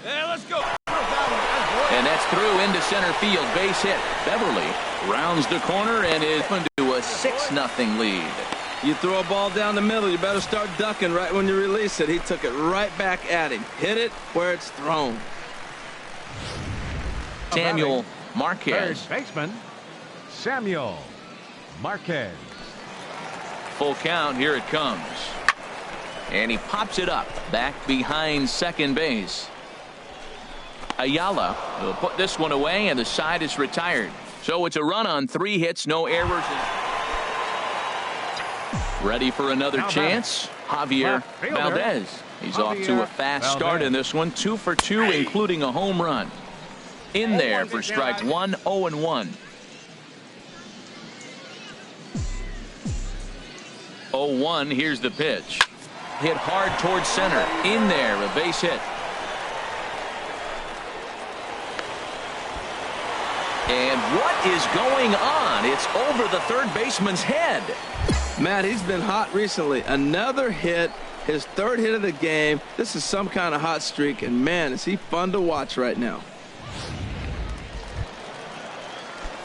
Let's go. And that's through into center field. Base hit. Beverly rounds the corner and is into a 6-0 lead. You throw a ball down the middle, you better start ducking right when you release it. He took it right back at him. Hit it where it's thrown. Samuel Marquez. Third baseman, Samuel Marquez. Full count. Here it comes. And he pops it up back behind second base. Ayala will put this one away, and the side is retired. So it's a run on 3 hits, no errors. Ready for another chance. Javier Valdez. He's off to a fast start in this one. 2 for 2, including a home run. In there for strike 1, 0-1. 0-1. Here's the pitch. Hit hard towards center. In there, a base hit. And what is going on? It's over the third baseman's head. Matt, he's been hot recently. Another hit, his 3rd hit of the game. This is some kind of hot streak, and man, is he fun to watch right now.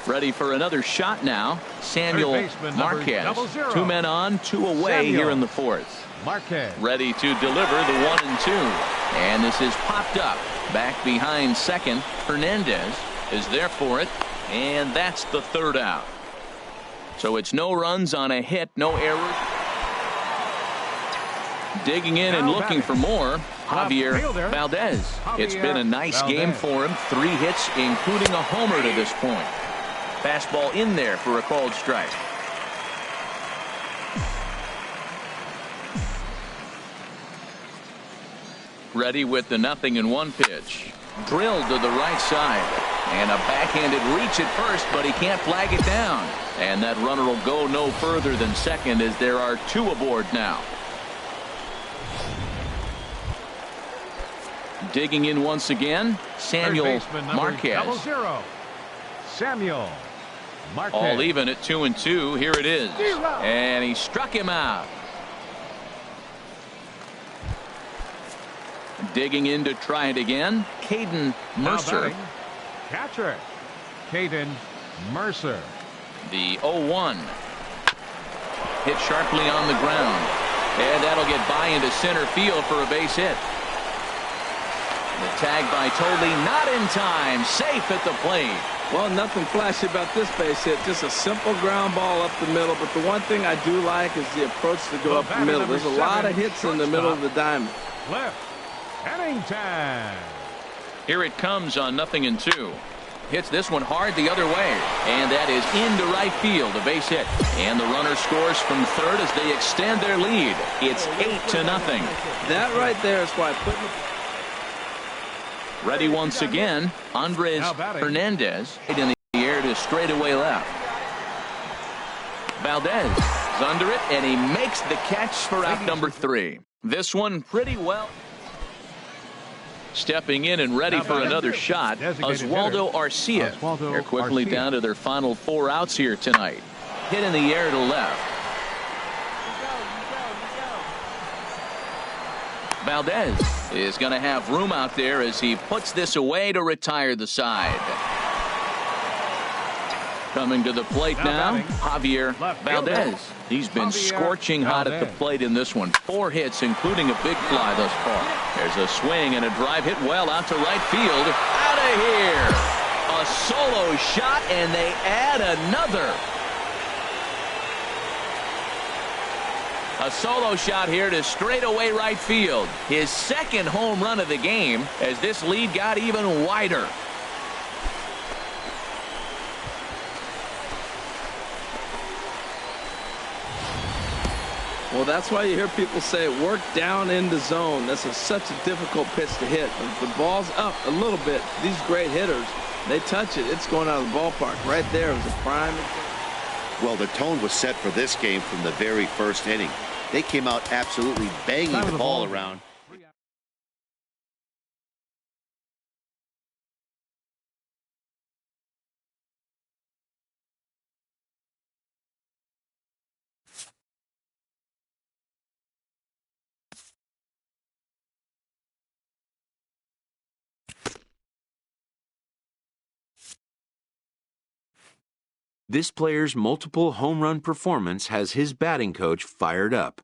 Ready for another shot now. Samuel Marquez. 2 men on, 2 away here in the 4th. Marquez. Ready to deliver the 1 and 2. And this is popped up back behind second. Hernandez is there for it, and that's the 3rd out. So it's no runs on a hit, no errors. Digging in and looking for more, Javier Valdez. It's been a nice game for him. 3 hits, including a homer to this point. Fastball in there for a called strike. Ready with the 0-1 pitch. Drilled to the right side. And a backhanded reach at first, but he can't flag it down. And that runner will go no further than second as there are 2 aboard now. Digging in once again, Samuel Marquez. Samuel Marquez. All even at 2 and 2. Here it is. And he struck him out. Digging in to try it again, Caden Mercer. Catcher, Caden Mercer. The 0-1. Hit sharply on the ground. And that'll get by into center field for a base hit. The tag by Tolley, not in time. Safe at the plate. Well, nothing flashy about this base hit. Just a simple ground ball up the middle. But the one thing I do like is the approach to go up the middle. There's a lot of hits in the middle of the diamond. Left. Anytime. Here it comes on 0-2. Hits this one hard the other way. And that is into right field. A base hit. And the runner scores from third as they extend their lead. It's 8-0. That right there is why putting. Ready once again. Andres Hernandez in the air to straightaway left. Valdez is under it, and he makes the catch for out number 3. This one pretty well. Stepping in and ready for another shot, Oswaldo Arcia. They're quickly down to their final 4 outs here tonight. Hit in the air to left. Valdez is going to have room out there as he puts this away to retire the side. Coming to the plate now, Javier Valdez. He's been scorching hot at the plate in this one. 4 hits, including a big fly thus far. There's a swing and a drive hit well out to right field. Out of here. A solo shot, and they add another. A solo shot here to straightaway right field. His 2nd home run of the game as this lead got even wider. Well, that's why you hear people say work down in the zone. This is such a difficult pitch to hit. If the ball's up a little bit, these great hitters, they touch it, it's going out of the ballpark. Right there was a prime. Well, the tone was set for this game from the very first inning. They came out absolutely banging the ball around. This player's multiple home run performance has his batting coach fired up.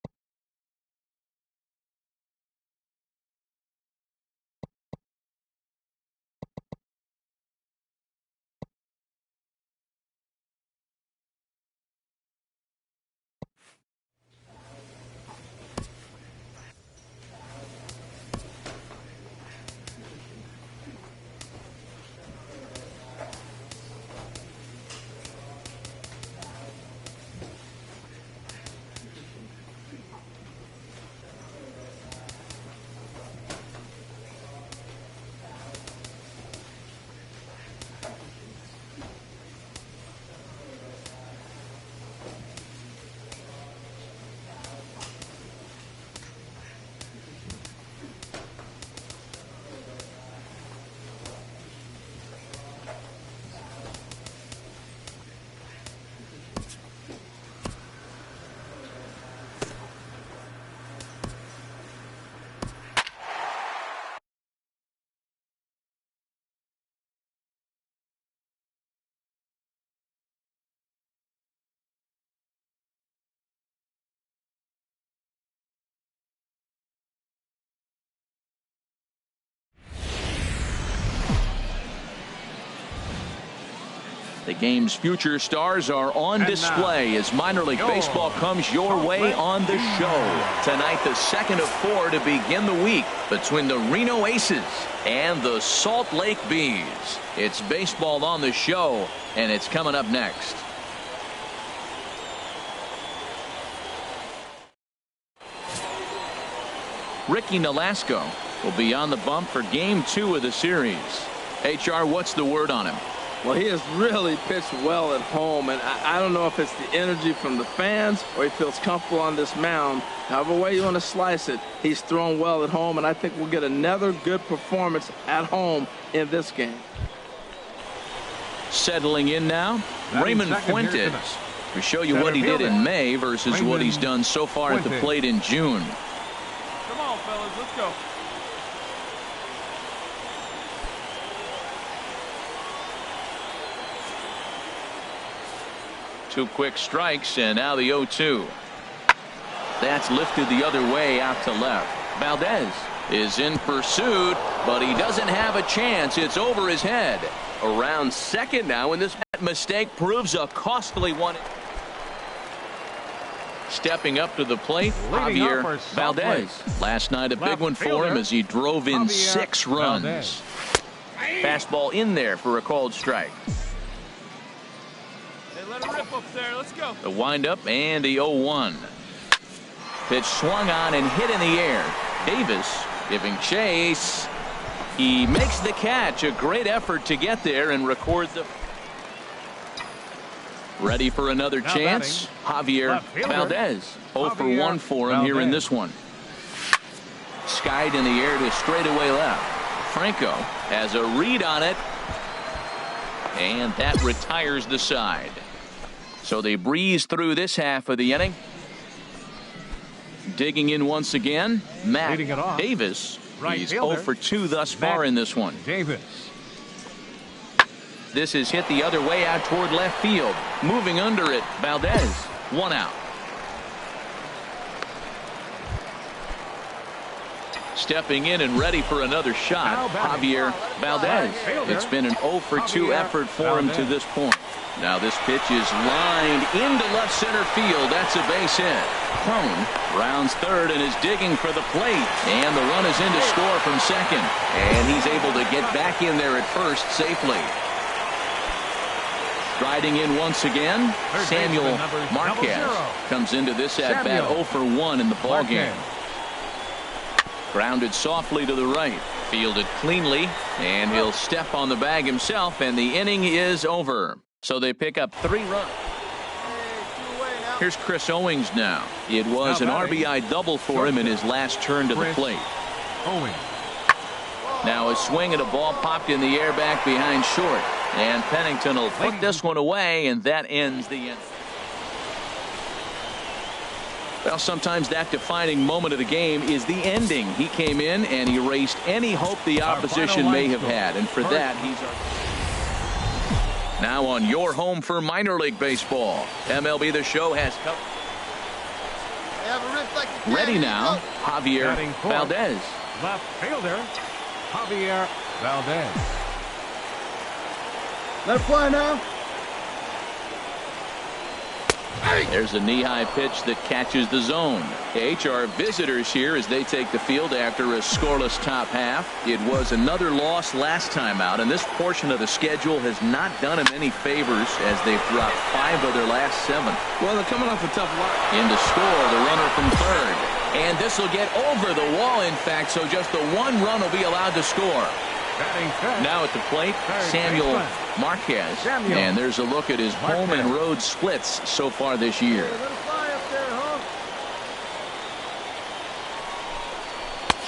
The game's future stars are on display as minor league baseball comes your way on the show. Tonight, the second of 4 to begin the week between the Reno Aces and the Salt Lake Bees. It's baseball on the show, and it's coming up next. Ricky Nolasco will be on the bump for Game 2 of the series. HR, what's the word on him? Well, he has really pitched well at home, and I don't know if it's the energy from the fans or he feels comfortable on this mound. However way you want to slice it, he's thrown well at home, and I think we'll get another good performance at home in this game. Settling in now, Raymond Fuentes. We show you what he did in May versus what he's done so far at the plate in June. Come on, fellas, let's go. Two quick strikes, and now the 0-2. That's lifted the other way out to left. Valdez is in pursuit, but he doesn't have a chance. It's over his head. Around second now, and this mistake proves a costly one. Stepping up to the plate, Javier Valdez. Last night, a big one for him as he drove in 6 runs. Fastball in there for a called strike. Let it rip up there. Let's go. The windup and the 0-1. Pitch swung on and hit in the air. Davis giving chase. He makes the catch. A great effort to get there and record the. Ready for another chance. Javier Valdez. 0 for 1 for him here in this one. Skied in the air to straightaway left. Franco has a read on it. And that retires the side. So they breeze through this half of the inning. Digging in once again, Matt Davis. He's 0 for 2 thus far in this one. This is hit the other way out toward left field. Moving under it, Valdez. 1 out. Stepping in and ready for another shot, Javier Valdez. It's been an 0 for 2 effort for him to this point. Now this pitch is lined into left center field. That's a base hit. Crone rounds third and is digging for the plate. And the run is in to score from second. And he's able to get back in there at first safely. Striding in once again, Samuel Marquez comes into this at-bat 0 for 1 in the ballgame. Grounded softly to the right. Fielded cleanly. And he'll step on the bag himself. And the inning is over. So they pick up 3 runs. Here's Chris Owings now. It was an RBI double for him in his last turn to the plate. Now a swing and a ball popped in the air back behind short. And Pennington will put this one away, and that ends the inning. Well, sometimes that defining moment of the game is the ending. He came in and erased any hope the opposition may have had, and for that, he's our Now on your home for minor league baseball, MLB The Show has come. Ready now, Javier Valdez. Left fielder, Javier Valdez. Let it fly now. There's a knee-high pitch that catches the zone. Our visitors here as they take the field after a scoreless top half. It was another loss last time out, and this portion of the schedule has not done them any favors as they've dropped 5 of their last 7. Well, they're coming off a tough lot. In to score, the runner from third. And this will get over the wall, in fact, so just the 1 run will be allowed to score. Now at the plate, Samuel Marquez. And there's a look at his home and road splits so far this year.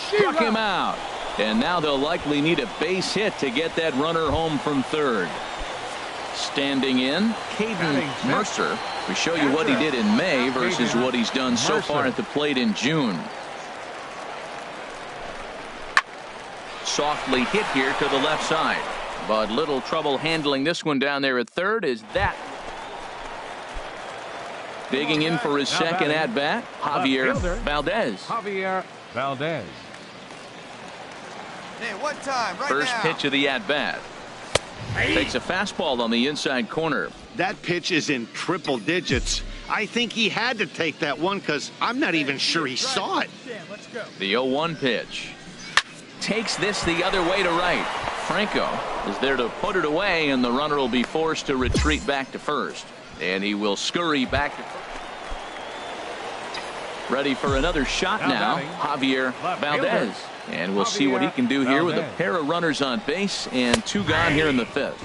Struck him out. And now they'll likely need a base hit to get that runner home from third. Standing in, Caden Mercer. We show you what he did in May versus what he's done so far at the plate in June. Softly hit here to the left side, but little trouble handling this one down there at third. Is that digging in for his second at bat? Javier Valdez. Javier Valdez. Hey, what time? Right First now. pitch of the at bat. Takes a fastball on the inside corner. That pitch is in triple digits. I think he had to take that one because I'm not even sure he saw it. Let's go. The 0-1 pitch. Takes this the other way to right. Franco is there to put it away, and the runner will be forced to retreat back to first. And he will scurry back to first. Ready for another shot now, Javier Valdez. And we'll see what he can do here with a pair of runners on base and 2 gone here in the 5th.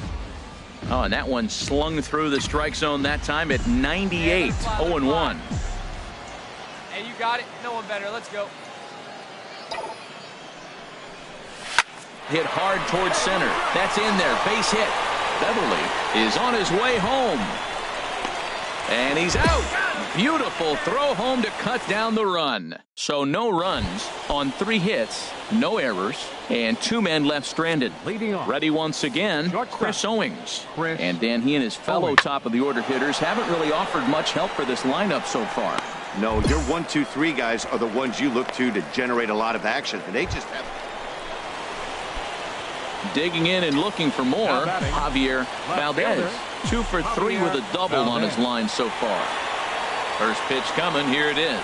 Oh, and that one slung through the strike zone that time at 98, 0-1. Hey, you got it. No one better. Let's go. Hit hard towards center. That's in there. Base hit. Beverly is on his way home. And he's out. Beautiful throw home to cut down the run. So no runs on 3 hits, no errors, and 2 men left stranded. Leading off. Ready once again, Chris Owings. Chris And Dan, he and his fellow top of the order hitters haven't really offered much help for this lineup so far. No, your 1, 2, 3 guys are the ones you look to generate a lot of action, and they just have. Digging in and looking for more, Javier Valdez. 2 for 3 with a double on his line so far. First pitch coming, here it is.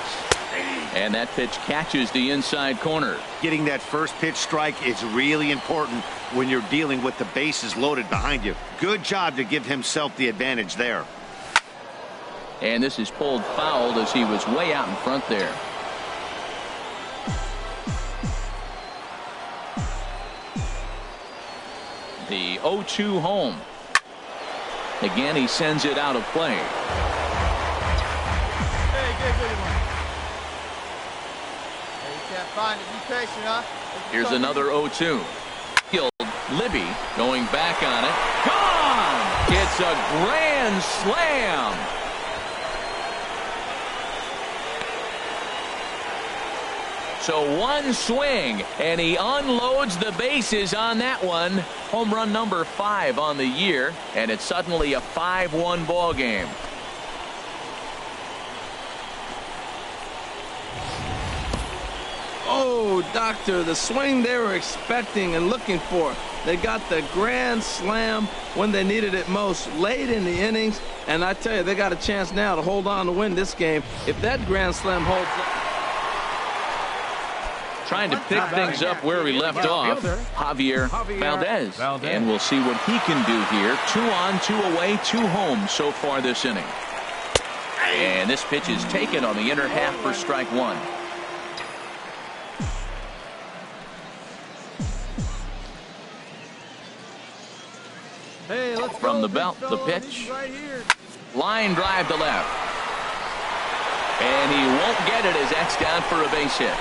And that pitch catches the inside corner. Getting that first pitch strike is really important when you're dealing with the bases loaded behind you. Good job to give himself the advantage there. And this is pulled foul as he was way out in front there. The 0-2 home. Again, he sends it out of play. Hey, good one. Hey, you can't find it. Be patient, huh? Here's another 0-2. Libby going back on it. Gone! It's a grand slam. So 1 swing, and he unloads the bases on that one. Home run number 5 on the year, and it's suddenly a 5-1 ball game. Oh, Doctor, the swing they were expecting and looking for. They got the grand slam when they needed it most, late in the innings. And I tell you, they got a chance now to hold on to win this game. If that grand slam holds up. Trying to pick things up where we left off, Javier Valdez. And we'll see what he can do here. 2 on, 2 away, 2 home so far this inning. And this pitch is taken on the inner half for strike 1. Hey, let's From go, the belt, big the fella. pitch. He's right here. Line drive to left. And he won't get it as X down for a base hit.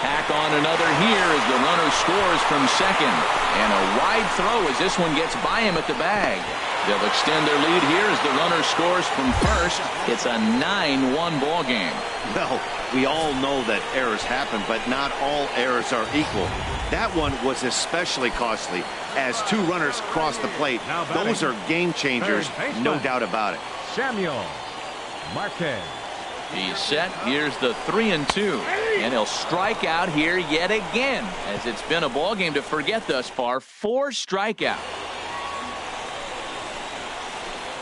Tack on another here as the runner scores from second. And a wide throw as this one gets by him at the bag. They'll extend their lead here as the runner scores from first. It's a 9-1 ball game. Well, we all know that errors happen, but not all errors are equal. That one was especially costly as two runners cross the plate. Those are game changers, no doubt about it. Samuel Marquez. He's set. Here's the 3-2. And he'll strike out here yet again, as it's been a ball game to forget thus far. 4 strikeouts.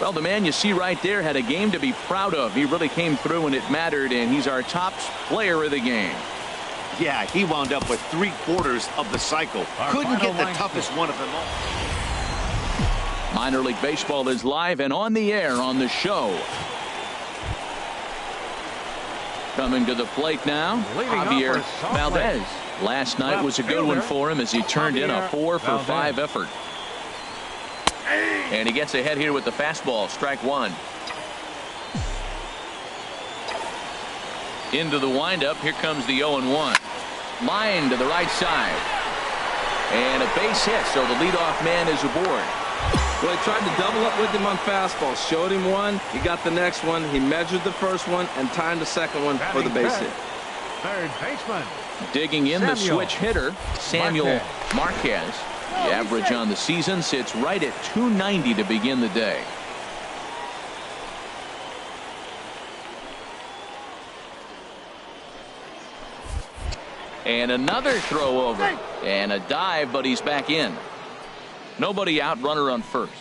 Well, the man you see right there had a game to be proud of. He really came through when it mattered, and he's our top player of the game. Yeah, he wound up with 3/4 of the cycle. Couldn't get the toughest one of them all. Minor League Baseball is live and on the air on the show. Coming to the plate now, Javier Valdez. Last night was a good one for him as he turned in a 4-for-5 effort. And he gets ahead here with the fastball. Strike one. Into the windup. Here comes the 0-1. Line to the right side. And a base hit, so the leadoff man is aboard. Well, he tried to double up with him on fastball. Showed him one. He got the next one. He measured the first one and timed the second one for the base hit. Third baseman. Digging in the switch hitter, Samuel Marquez. The average on the season sits right at 290 to begin the day. And another throw over. And a dive, but he's back in. Nobody out, runner on first.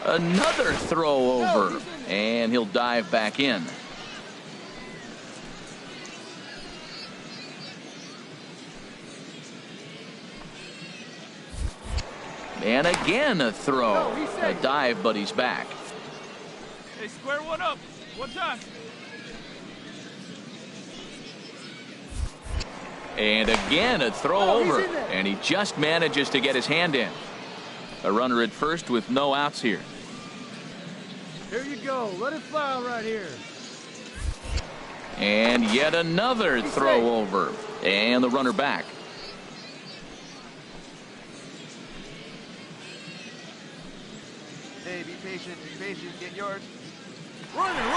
Another throw over. And he'll dive back in. And again a throw. A dive, but he's back. Hey, square one up. One time. And again a throw over. And he just manages to get his hand in. A runner at first with no outs here. Here you go. Let it fly right here. And yet another throw over. And the runner back. Hey, be patient, get yours.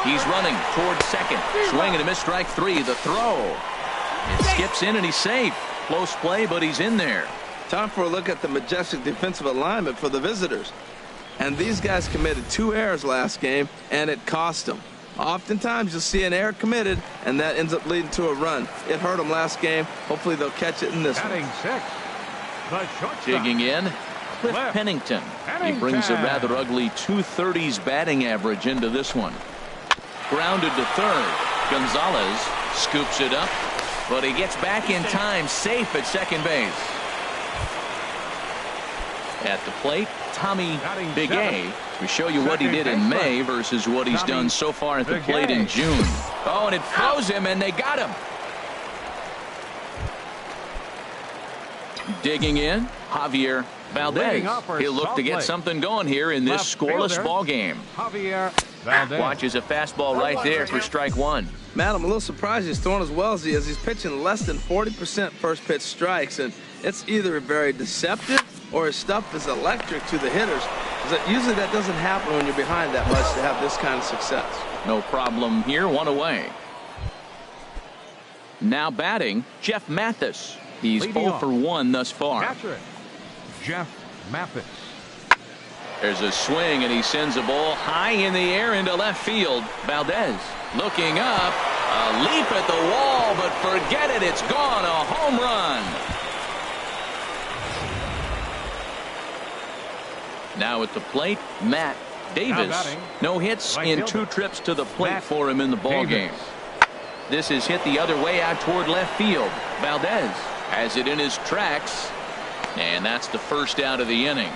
He's running towards second. Swing and a miss, strike three. The throw. It skips in and he's safe. Close play, but he's in there. Time for a look at the majestic defensive alignment for the visitors. And these guys committed 2 errors last game, and it cost them. Oftentimes you'll see an error committed, and that ends up leading to a run. It hurt them last game. Hopefully they'll catch it in this one. Batting sixth, the shortstop. Digging in, Cliff Pennington. He brings a rather ugly 230s batting average into this one. Grounded to third. Gonzalez scoops it up, but he gets back in time, safe at second base. At the plate, Tommy Bigay to show you what he did in May versus what he's done so far at the plate in June. Oh, and it froze him, and they got him. Digging in, Javier Valdez. He'll look to get something going here in this scoreless ball game. Javier Valdez. Watches a fastball right there for strike one. Matt, I'm a little surprised he's throwing as well as he is. He's pitching less than 40% first pitch strikes, and it's either very deceptive or his stuff is electric to the hitters. Usually that doesn't happen when you're behind that much to have this kind of success. No problem here, one away. Now batting, Jeff Mathis. He's 0 for 1 thus far. Catcher, Jeff Mathis. There's a swing, and he sends a ball high in the air into left field. Valdez looking up, a leap at the wall, but forget it, it's gone, a home run. Now at the plate, Matt Davis. No hits in 2 trips to the plate for him in the ball game. This is hit the other way out toward left field. Valdez has it in his tracks, and that's the first out of the inning.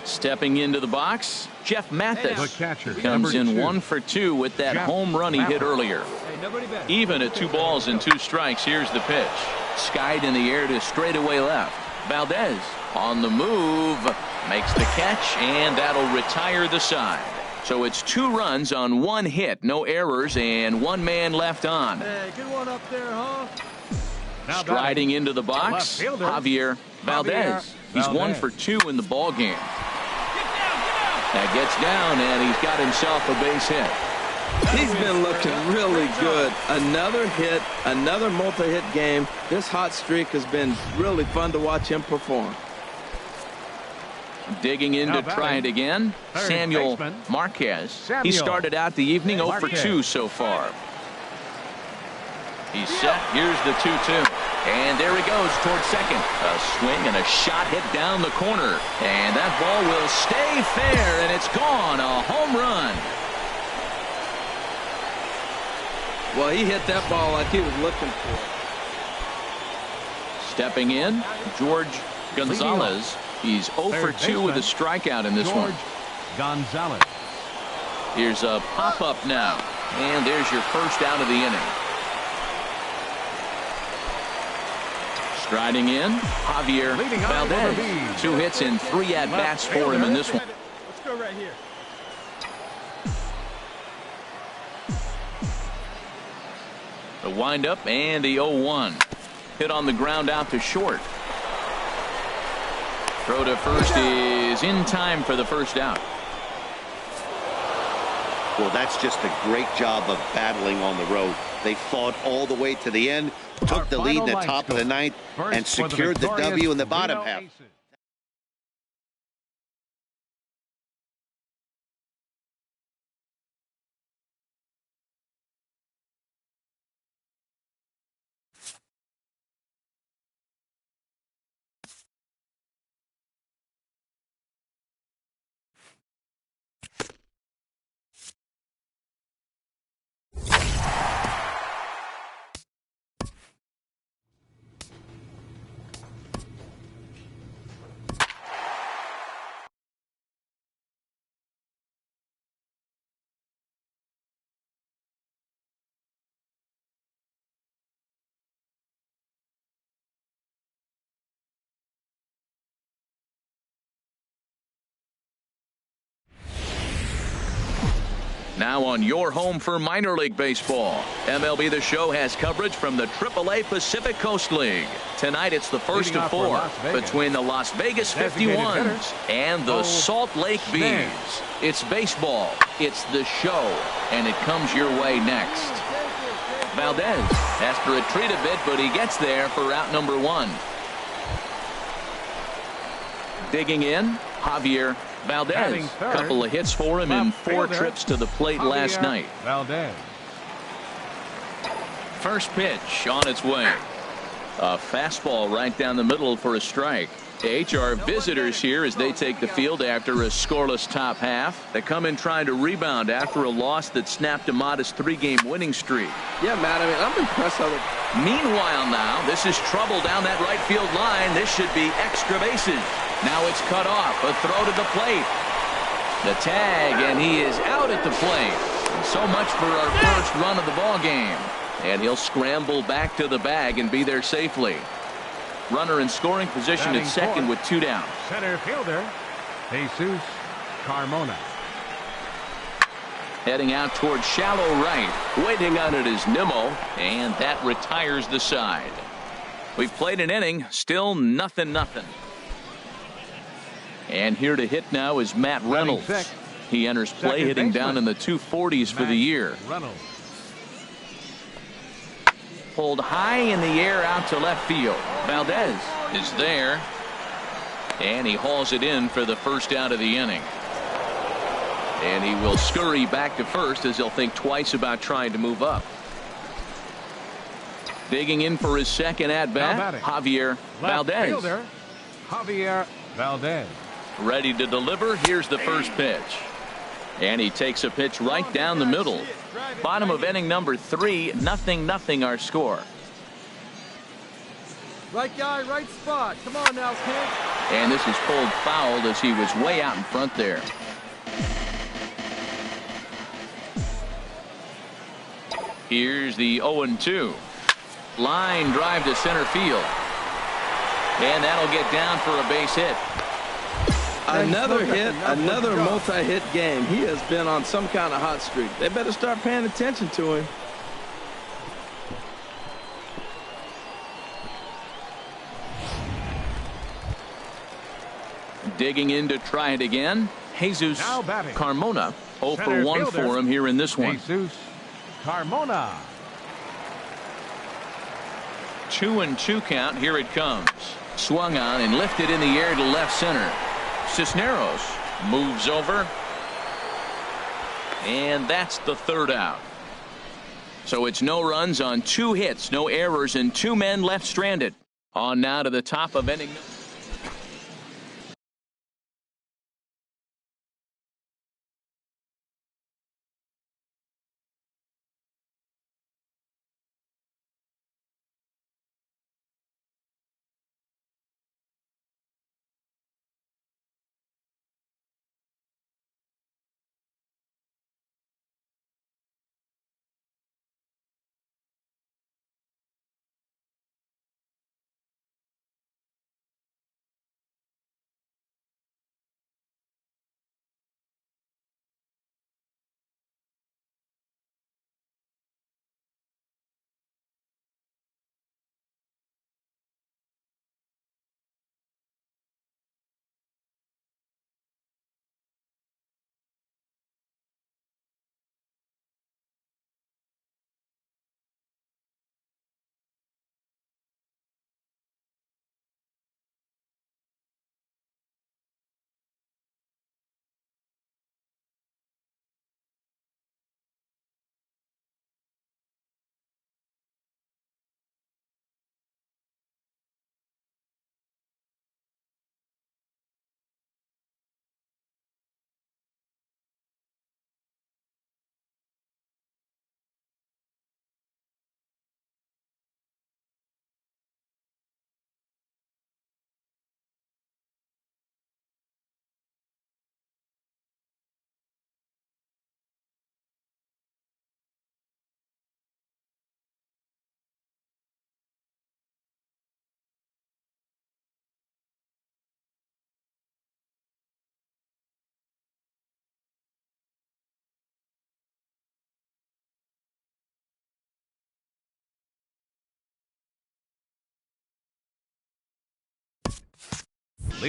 Stepping into the box, Jeff Mathis comes in 1 for 2 with that home run he hit earlier. Even at 2 balls and 2 strikes, here's the pitch. Skied in the air to straightaway left. Valdez on the move, makes the catch, and that'll retire the side. So it's 2 runs on 1 hit, no errors, and 1 man left on. Hey, good one up there, huh? Striding into the box, Javier Valdez. He's 1 for 2 in the ball game. That gets down, and he's got himself a base hit. He's been looking really good. Another hit, another multi-hit game. This hot streak has been really fun to watch him perform. Digging in to try it again, Samuel Marquez. He started out the evening 0 for 2 so far. He's set. Here's the 2-2. And there he goes towards second. A swing and a shot hit down the corner. And that ball will stay fair, and it's gone. A home run. Well, he hit that ball like he was looking for. Stepping in, George Gonzalez. He's 0 for 2 with a strikeout in this one. Gonzalez. Here's a pop-up now. And there's your first out of the inning. Striding in, Javier Valdez. 2 hits and 3 at-bats for him in this one. Let's go right here. The windup and the 0-1. Hit on the ground out to short. Throw to first is in time for the first out. Well, that's just a great job of battling on the road. They fought all the way to the end, took the lead in the top of the 9th, and secured the W in the bottom half. Now on your home for minor league baseball, MLB The Show has coverage from the AAA Pacific Coast League. Tonight it's the first of 4 between the Las Vegas 51s and the Salt Lake Bees. It's baseball, it's the show, and it comes your way next. Valdez has to retreat a bit, but he gets there for out number 1. Digging in, Javier Valdez. Couple of hits for him in 4 trips to the plate last night. Valdez. First pitch on its way. A fastball right down the middle for a strike. HR visitors here as they take the field after a scoreless top half. They come in trying to rebound after a loss that snapped a modest 3-game winning streak. Yeah, Matt, I mean, I'm impressed how they... Meanwhile now, this is trouble down that right field line. This should be extra bases. Now it's cut off. A throw to the plate. The tag, and he is out at the plate. And so much for our first run of the ball game. And he'll scramble back to the bag and be there safely. Runner in scoring position at second with 2 down. Center fielder, Jesus Carmona. Heading out towards shallow right. Waiting on it is Nimmo, and that retires the side. We've played an inning, still 0-0. And here to hit now is Matt Reynolds. He enters play hitting down in the 240s for the year. Pulled high in the air out to left field. Valdez is there. And he hauls it in for the first out of the inning. And he will scurry back to first as he'll think twice about trying to move up. Digging in for his second at-bat, Javier Valdez. Fielder, Javier Valdez. Ready to deliver. Here's the first pitch. And he takes a pitch right down the middle. Bottom of inning number 3, 0-0 our score. Right guy, right spot. Come on now, kid. And this is pulled fouled as he was way out in front there. Here's the 0-2. Line drive to center field. And that'll get down for a base hit. Another hit, another multi-hit game. He has been on some kind of hot streak. They better start paying attention to him. Digging in to try it again. Jesus Carmona. 0 for 1 for him here in this one. Jesus Carmona. 2-2 count. Here it comes. Swung on and lifted in the air to left center. Cisneros moves over. And that's the third out. So it's no runs on 2 hits, no errors, and 2 men left stranded. On now to the top of inning.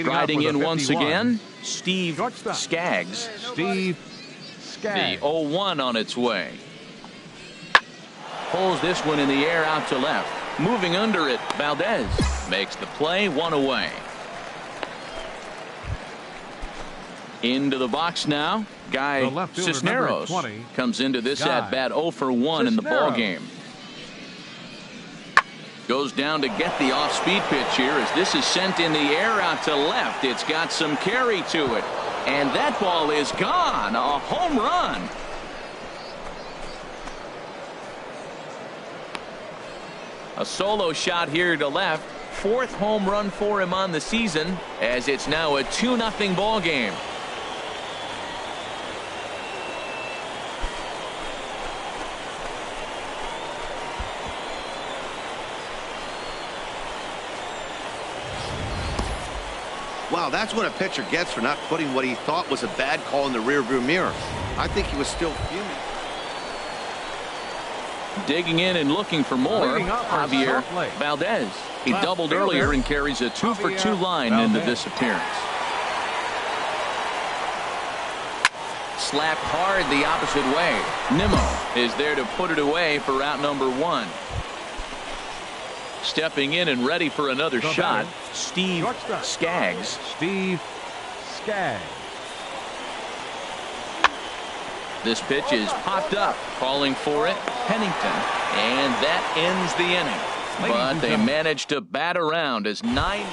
Riding in once again, Steve Skaggs. Steve Skaggs. The 0-1 on its way. Pulls this one in the air out to left. Moving under it, Valdez makes the play, 1 away. Into the box now. Guy Cisneros comes into this at bat 0 for 1 in the ball game. Goes down to get the off-speed pitch here as this is sent in the air out to left. It's got some carry to it. And that ball is gone. A home run. A solo shot here to left. 4th home run for him on the season as it's now a 2-0 ball game. Wow, that's what a pitcher gets for not putting what he thought was a bad call in the rearview mirror. I think he was still fuming. Digging in and looking for more, Javier Valdez. He doubled earlier and carries a 2 for 2 line into this appearance. Slapped hard the opposite way. Nimmo is there to put it away for out number 1. Stepping in and ready for another shot, Steve Skaggs. Steve Skaggs. This pitch is popped up, calling for it, Pennington, and that ends the inning. But they managed to bat around as 9.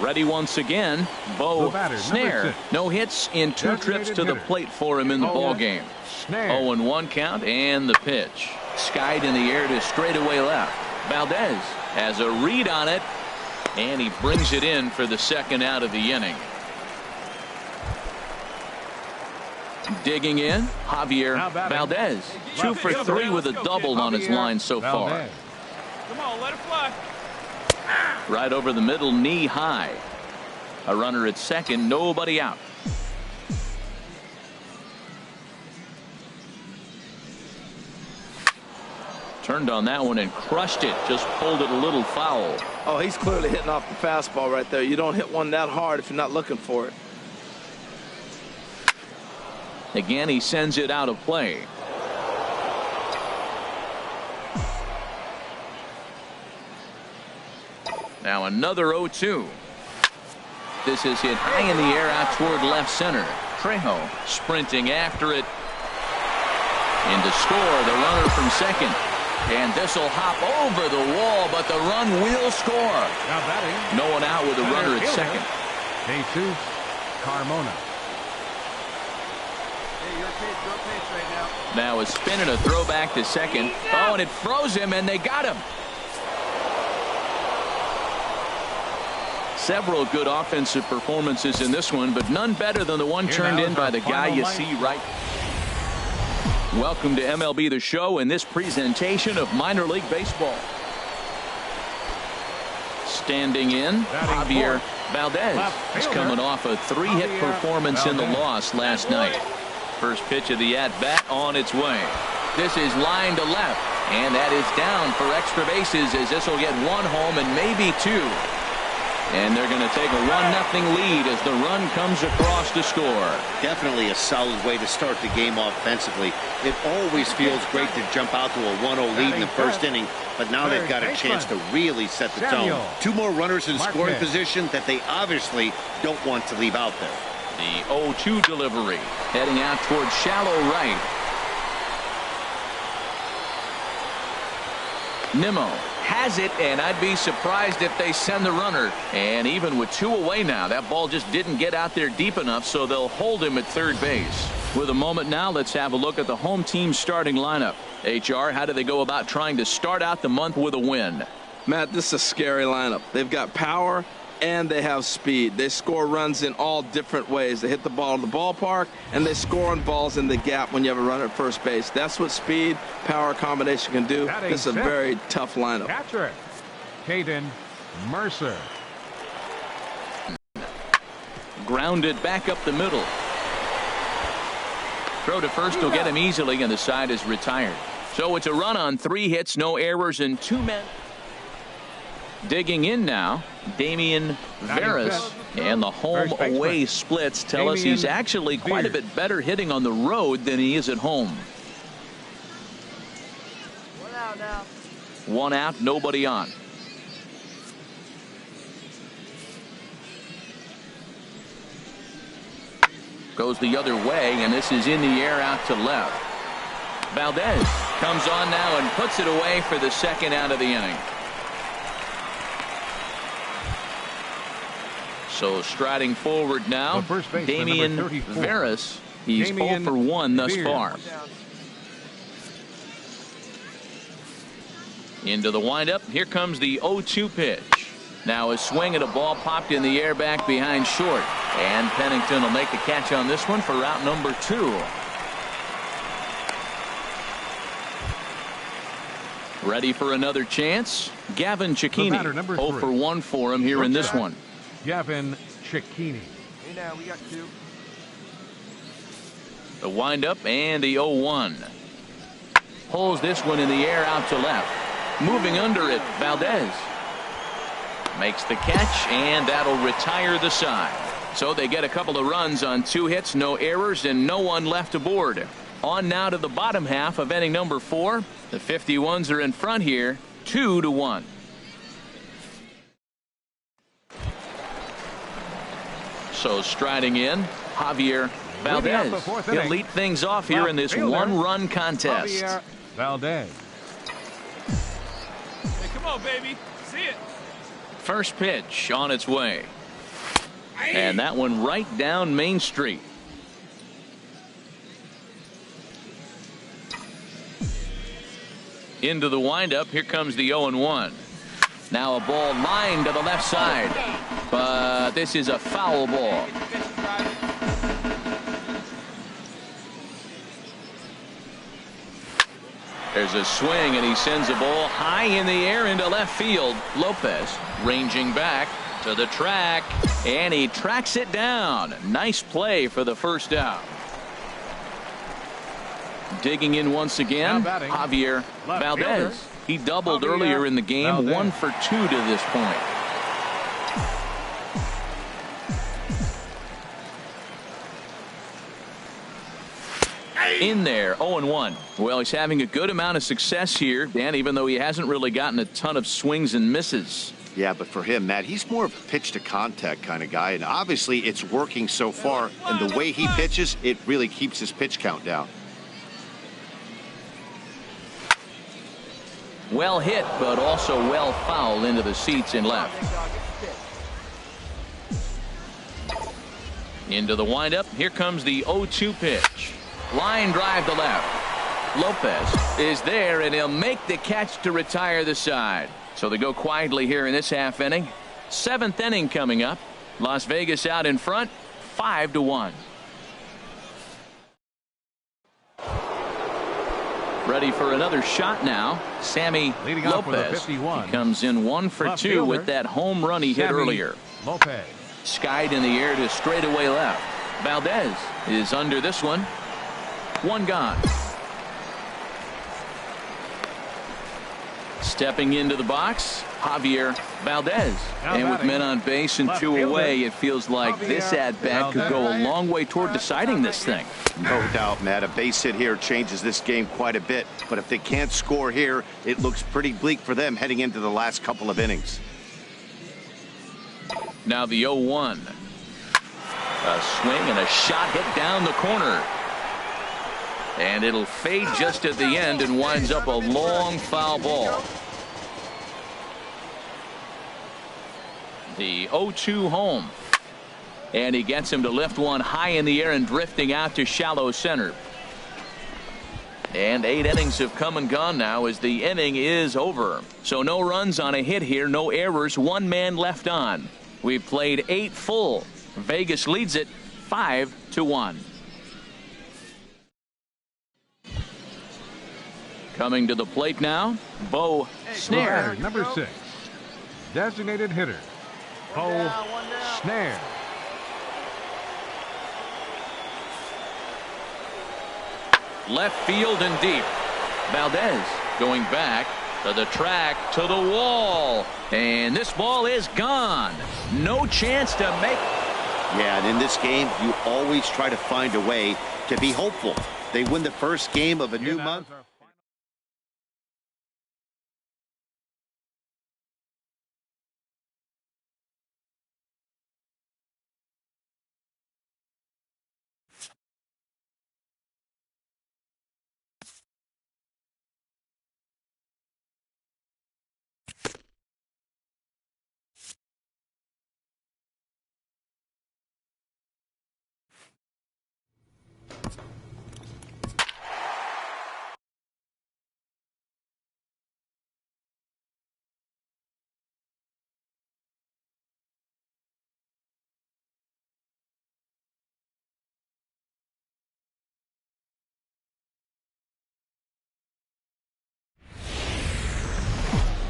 Ready once again, Bo Snare. No hits in 2 trips to the plate for him in the ball game. 0-1 count and the pitch. Skied in the air to straightaway left. Valdez has a read on it, and he brings it in for the 2nd out of the inning. Digging in, Javier Valdez. 2 for 3 with a double on his line so far. Come on, let it fly. Right over the middle, knee high. A runner at second, nobody out. Turned on that one and crushed it. Just pulled it a little foul. Oh, he's clearly hitting off the fastball right there. You don't hit one that hard if you're not looking for it. Again, he sends it out of play. Now another 0-2. This is hit high in the air out toward left center. Trejo sprinting after it. In to score, the runner from second. And this will hop over the wall, but the run will score. Now batting. No one out with a runner at second. Jesus Carmona. Hey, your pace right now. Now a spin and a throw back to second. Oh, and it froze him, and they got him. Several good offensive performances in this one, but none better than the one turned in by the guy you see right. Welcome to MLB The Show and this presentation of minor league baseball. Standing in, Javier Valdez is coming off a 3-hit performance in the loss last night. First pitch of the at-bat on its way. This is line to left, and that is down for extra bases as this will get one home and maybe two. And they're going to take a 1-0 lead as the run comes across to score. Definitely a solid way to start the game offensively. It always feels great to jump out to a 1-0 lead in the first inning, but now they've got a chance to really set the tone. Two more runners in scoring position that they obviously don't want to leave out there. The 0-2 delivery heading out towards shallow right. Nimmo has it, and I'd be surprised if they send the runner. And even with 2 away now, that ball just didn't get out there deep enough, so they'll hold him at third base. With a moment now, let's have a look at the home team starting lineup. HR, how do they go about trying to start out the month with a win? Matt, this is a scary lineup. They've got power and they have speed. They score runs in all different ways. They hit the ball in the ballpark, and they score on balls in the gap when you have a runner at first base. That's what speed, power combination can do. This is a very tough lineup. Catcher, Caden Mercer. Grounded back up the middle. Throw to first will get him easily, and the side is retired. So it's a run on 3 hits, no errors, and 2 men. Digging in now, Damian Veras, and the home-away splits tell us he's actually quite a bit better hitting on the road than he is at home. 1 out now. 1 out, nobody on. Goes the other way, and this is in the air out to left. Valdez comes on now and puts it away for the second out of the inning. So striding forward now, Damian Veras. He's 0 for 1 thus far. Into the windup. Here comes the 0-2 pitch. Now a swing at a ball popped in the air back behind short. And Pennington will make the catch on this one for route number 2. Ready for another chance? Gavin Cecchini. 0 for 1 for him here in this one. Gavin Cecchini. Hey now, we got 2. The windup and the 0-1. Pulls this one in the air out to left. Moving under it, Valdez. Makes the catch, and that'll retire the side. So they get a couple of runs on 2 hits, no errors, and no one left aboard. On now to the bottom half of inning number 4. The 51s are in front here, 2-1. So striding in, Javier Valdez. He'll lead things off here in this 1-run contest. Javier Valdez. Hey, come on, baby. See it. First pitch on its way. And that one right down Main Street. Into the windup. Here comes the 0-1. Now a ball lined to the left side. But this is a foul ball. There's a swing, and he sends a ball high in the air into left field. Lopez ranging back to the track. And he tracks it down. Nice play for the first down. Digging in once again, Javier Valdez. He doubled earlier in the game, 1 for 2 to this point. In there, 0-1. Well, he's having a good amount of success here, Dan, even though he hasn't really gotten a ton of swings and misses. Yeah, but for him, Matt, he's more of a pitch-to-contact kind of guy, and obviously it's working so far, and the way he pitches, it really keeps his pitch count down. Well hit, but also well fouled into the seats in left. Into the windup. Here comes the 0-2 pitch. Line drive to left. Lopez is there, and he'll make the catch to retire the side. So they go quietly here in this half inning. 7th inning coming up. Las Vegas out in front, 5-1. Ready for another shot now. Sammy Lopez. He comes in 1 for 2 with that home run he hit earlier. Lopez. Skied in the air to straightaway left. Valdez is under this one. 1 gone. Stepping into the box, Javier Valdez. And with men on base and 2 away, it feels like this at-bat could go a long way toward deciding this thing. No doubt, Matt. A base hit here changes this game quite a bit. But if they can't score here, it looks pretty bleak for them heading into the last couple of innings. Now the 0-1. A swing and a shot hit down the corner. And it'll fade just at the end and winds up a long foul ball. The 0-2 home. And he gets him to lift one high in the air and drifting out to shallow center. And 8 innings have come and gone now as the inning is over. So no runs on a hit here, no errors, 1 man left on. We've played 8 full. Vegas leads it 5-1. Coming to the plate now, Bo Snare. Number 6. Designated hitter, Bo Snare. Left field and deep. Valdez going back to the track, to the wall. And this ball is gone. No chance to make. Yeah, and in this game, you always try to find a way to be hopeful. They win the first game of a new month.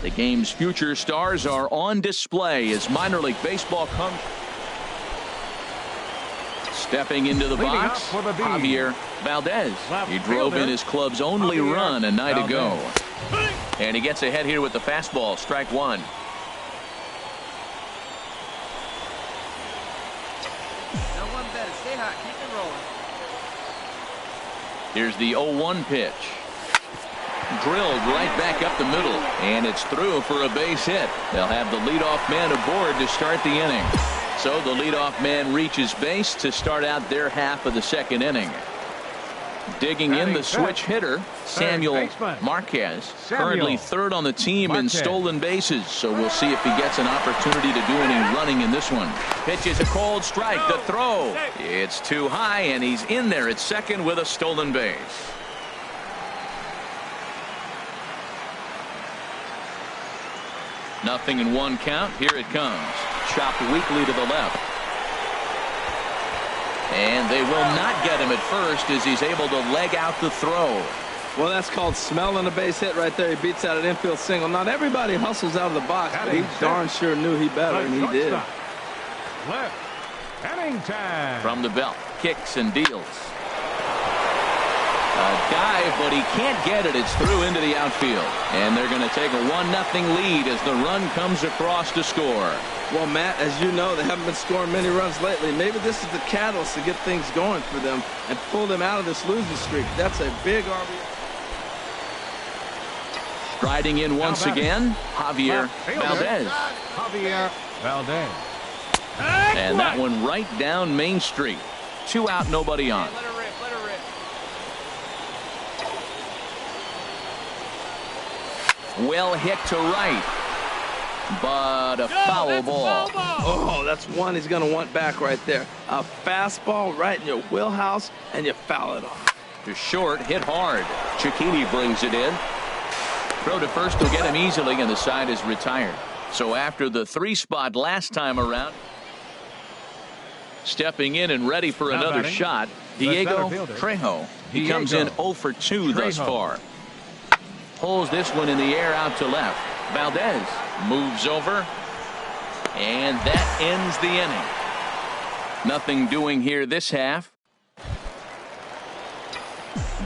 The game's future stars are on display as minor league baseball comes. Stepping into the box, Javier Valdez. He drove in his club's only run a night ago. And he gets ahead here with the fastball, strike 1. No one better. Stay hot. Keep it rolling. Here's the 0-1 pitch. Drilled right back up the middle, and it's through for a base hit. They'll have the leadoff man aboard to start the inning. So the leadoff man reaches base to start out their half of the 2nd inning. Digging in the switch hitter, Samuel Marquez, currently 3rd on the team in stolen bases. So we'll see if he gets an opportunity to do any running in this one. Pitches a cold strike, the throw. It's too high, and he's in there at 2nd with a stolen base. Nothing in 1 count. Here it comes. Chopped weakly to the left. And they will not get him at first as he's able to leg out the throw. Well, that's called smelling a base hit right there. He beats out an infield single. Not everybody hustles out of the box, but he darn sure knew he better, and he did. Left. Inning time. From the belt, kicks and deals. A dive, but he can't get it. It's through into the outfield. And they're going to take a 1-0 lead as the run comes across to score. Well, Matt, as you know, they haven't been scoring many runs lately. Maybe this is the catalyst to get things going for them and pull them out of this losing streak. That's a big RBI. Striding in once again, Javier Valdez. Javier Valdez. And that one right down Main Street. 2 out, nobody on. Let her rip, let her rip. Well hit to right. But a foul ball. Oh, that's one he's going to want back right there. A fastball right in your wheelhouse, and you foul it off. To short, hit hard. Cicchini brings it in. Throw to first will get him easily, and the side is retired. So after the 3 spot last time around, stepping in and ready for another shot, Diego Trejo. He comes in 0 for 2 thus far. Pulls this one in the air out to left. Valdez moves over, and that ends the inning. Nothing doing here this half.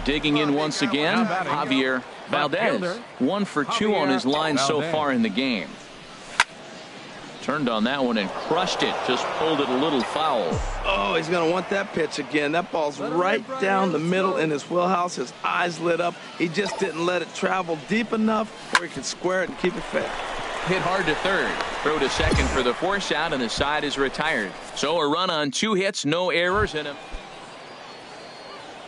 Digging in once again, Javier Valdez. 1 for 2 on his line so far in the game. Turned on that one and crushed it. Just pulled it a little foul. Oh, he's going to want that pitch again. That ball's right down the middle in his wheelhouse. His eyes lit up. He just didn't let it travel deep enough where he could square it and keep it fair. Hit hard to third. Throw to second for the force out, and the side is retired. So a run on 2 hits, no errors in him.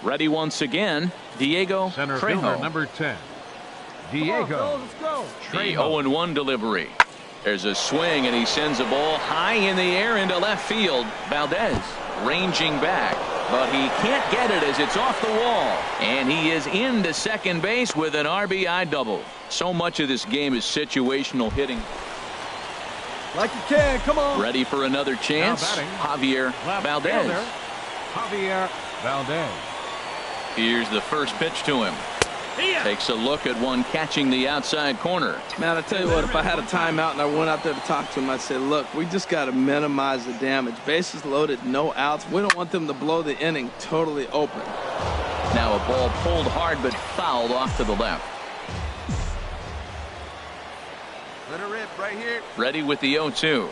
Ready once again, Diego Center fielder Trejo. number 10. Diego. The 0-1 delivery. There's a swing, and he sends a ball high in the air into left field. Valdez ranging back, but he can't get it as it's off the wall. And he is into second base with an RBI double. So much of this game is situational hitting. Like you can, come on. Ready for another chance, Javier Valdez. Javier Valdez. Here's the first pitch to him. Takes a look at one catching the outside corner. Man, I tell you what, if I had a timeout and I went out there to talk to him, I'd say, look, we just got to minimize the damage. Bases loaded, no outs. We don't want them to blow the inning totally open. Now a ball pulled hard but fouled off to the left. Let her rip right here. Ready with the 0-2.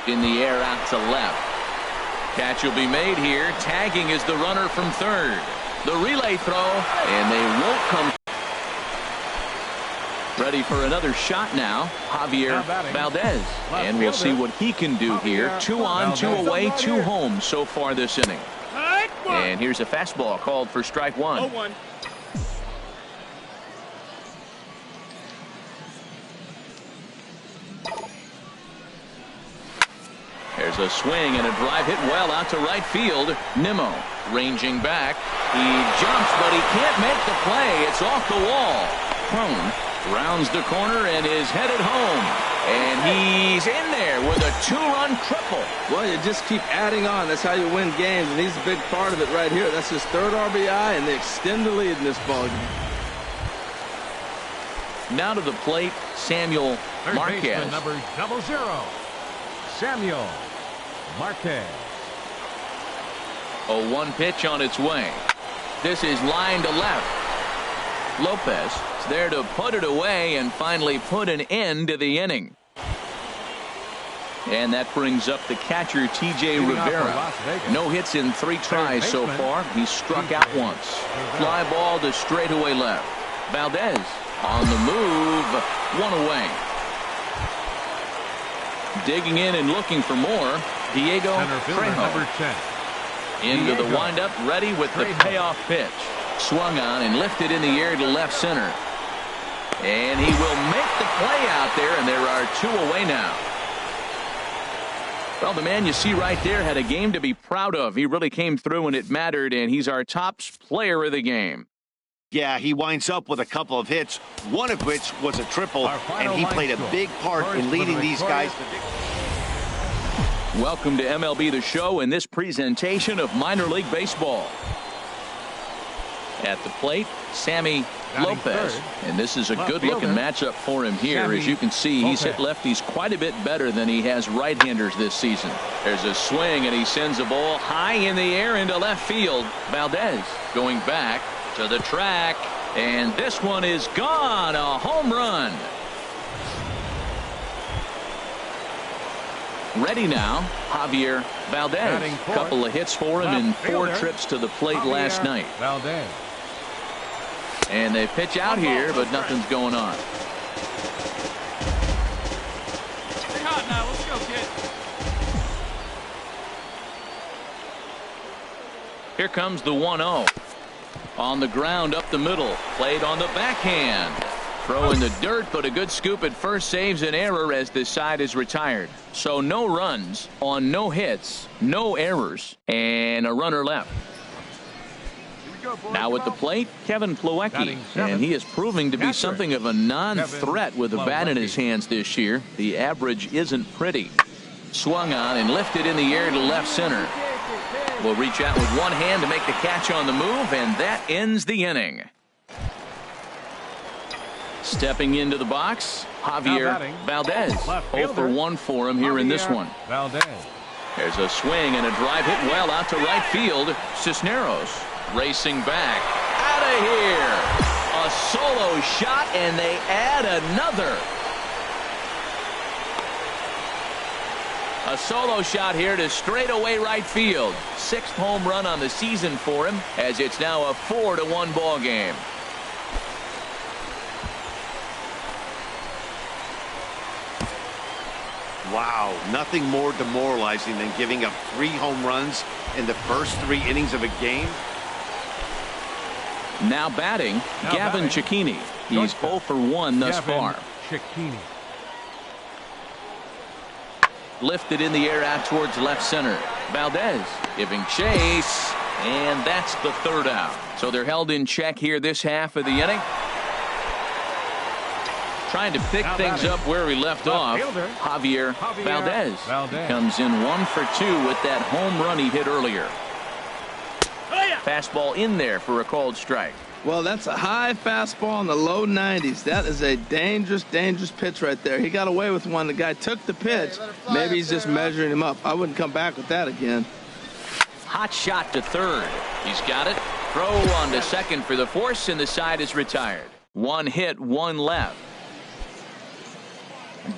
In the air out to left. Catch will be made here. Tagging is the runner from third. The relay throw, and they won't come. Ready for another shot now, Javier Valdez. And we'll see what he can do here. 2 on, 2 away, 2 home so far this inning. And here's a fastball called for strike 1. 0-1. There's a swing and a drive hit well out to right field. Nimmo ranging back. He jumps, but he can't make the play. It's off the wall. Crone rounds the corner and is headed home. And he's in there with a 2-run triple. Well, you just keep adding on. That's how you win games, and he's a big part of it right here. That's his 3rd RBI, and they extend the lead in this ballgame. Now to the plate, Samuel Third Marquez. baseman number 00. Samuel Marquez. 0-1 pitch on its way. This is line to left. Lopez is there to put it away and finally put an end to the inning. And that brings up the catcher, T.J. Rivera. No hits in 3 tries so far. He struck out once. Fly ball to straightaway left. Valdez on the move. 1 away. Digging in and looking for more, Diego Number Trejo. 10. Into the windup, ready with the payoff pitch. Swung on and lifted in the air to left center. And he will make the play out there, and there are 2 away now. Well, the man you see right there had a game to be proud of. He really came through when it mattered, and he's our top player of the game. Yeah, he winds up with a couple of hits, one of which was a triple, and he played a big part in leading these guys to victory. Welcome to MLB The Show in this presentation of minor league baseball. At the plate, Sammy Lopez. And this is a good-looking matchup for him here. As you can see, he's hit lefties quite a bit better than he has right-handers this season. There's a swing, and he sends a ball high in the air into left field. Valdez going back to the track, and this one is gone. A home run. Ready now, Javier Valdez. A couple of hits for him in 4 trips to the plate last night. Valdez. And they pitch out here, but nothing's going on. Stay hot now. Let's go, kid. Here comes the 1-0. On the ground up the middle. Played on the backhand. Throw in the dirt, but a good scoop at first saves an error as this side is retired. So no runs on no hits, no errors, and a runner left. Now at the plate, Kevin Plawecki, and he is proving to be something of a non-threat with a bat in his hands this year. The average isn't pretty. Swung on and lifted in the air to left center. Will reach out with one hand to make the catch on the move, and that ends the inning. Stepping into the box, Javier Valdez. 0 for 1 for him here in this one. Valdez. There's a swing and a drive hit well out to right field. Cisneros racing back. Out of here. A solo shot, and they add another. A solo shot here to straightaway right field. 6th home run on the season for him, as it's now a 4-1 ball game. Wow, nothing more demoralizing than giving up 3 home runs in the first 3 innings of a game. Now batting, Gavin Cecchini. He's 0 for 1 thus far. Cecchini. Lifted in the air out towards left center. Valdez giving chase, and that's the 3rd out. So they're held in check here this half of the inning. Trying to pick things up where we left off. Javier Valdez comes in 1 for 2 with that home run he hit earlier. Fastball in there for a called strike. Well, that's a high fastball in the low 90s. That is a dangerous, dangerous pitch right there. He got away with one. The guy took the pitch. Maybe he's just measuring him up. I wouldn't come back with that again. Hot shot to third. He's got it. Throw on to second for the force, and the side is retired. 1 hit, 1 left.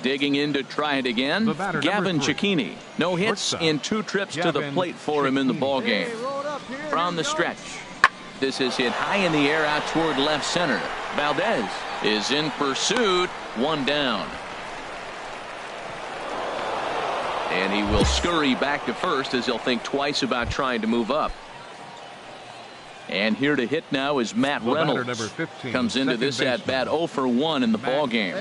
Digging in to try it again, Gavin Cecchini. No hits in 2 trips to the plate for him in the ball game. From the stretch, this is hit high in the air out toward left center. Valdez is in pursuit. 1 down. And he will scurry back to first as he'll think twice about trying to move up. And here to hit now is Matt Reynolds. Comes into this at-bat 0 for 1 in the ball game.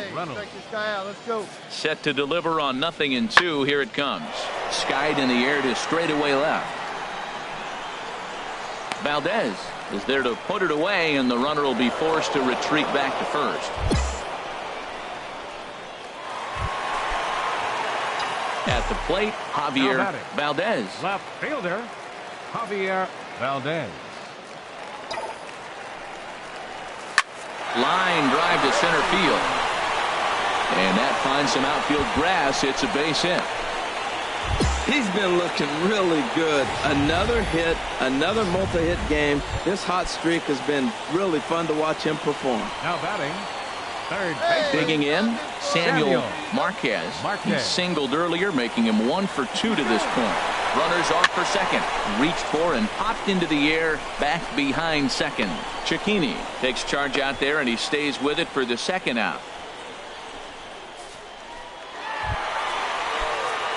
Set to deliver on 0-2. Here it comes. Skied in the air to straightaway left. Valdez is there to put it away, and the runner will be forced to retreat back to first. At the plate, Javier Valdez. Left fielder, Javier Valdez. Line drive to center field. And that finds some outfield grass. It's a base hit. He's been looking really good. Another hit, another multi-hit game. This hot streak has been really fun to watch him perform. Now batting, third base. Digging in, Samuel Marquez. He singled earlier, making him 1 for 2 to this point. Runners off for second. Reached for and popped into the air, back behind second. Cecchini takes charge out there, and he stays with it for the 2nd out.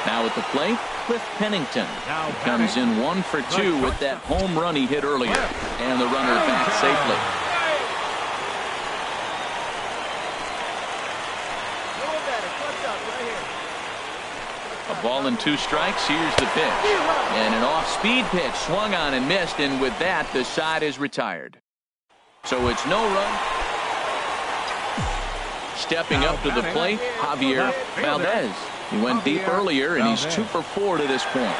Now at the plate, Cliff Pennington. He comes in 1 for 2 with that home run he hit earlier. And the runner back safely. A ball and 2 strikes. Here's the pitch. And an off-speed pitch swung on and missed, and with that, the side is retired. So it's no run. Stepping up to the plate, Javier Valdez. He went deep earlier, and he's 2 for 4 to this point.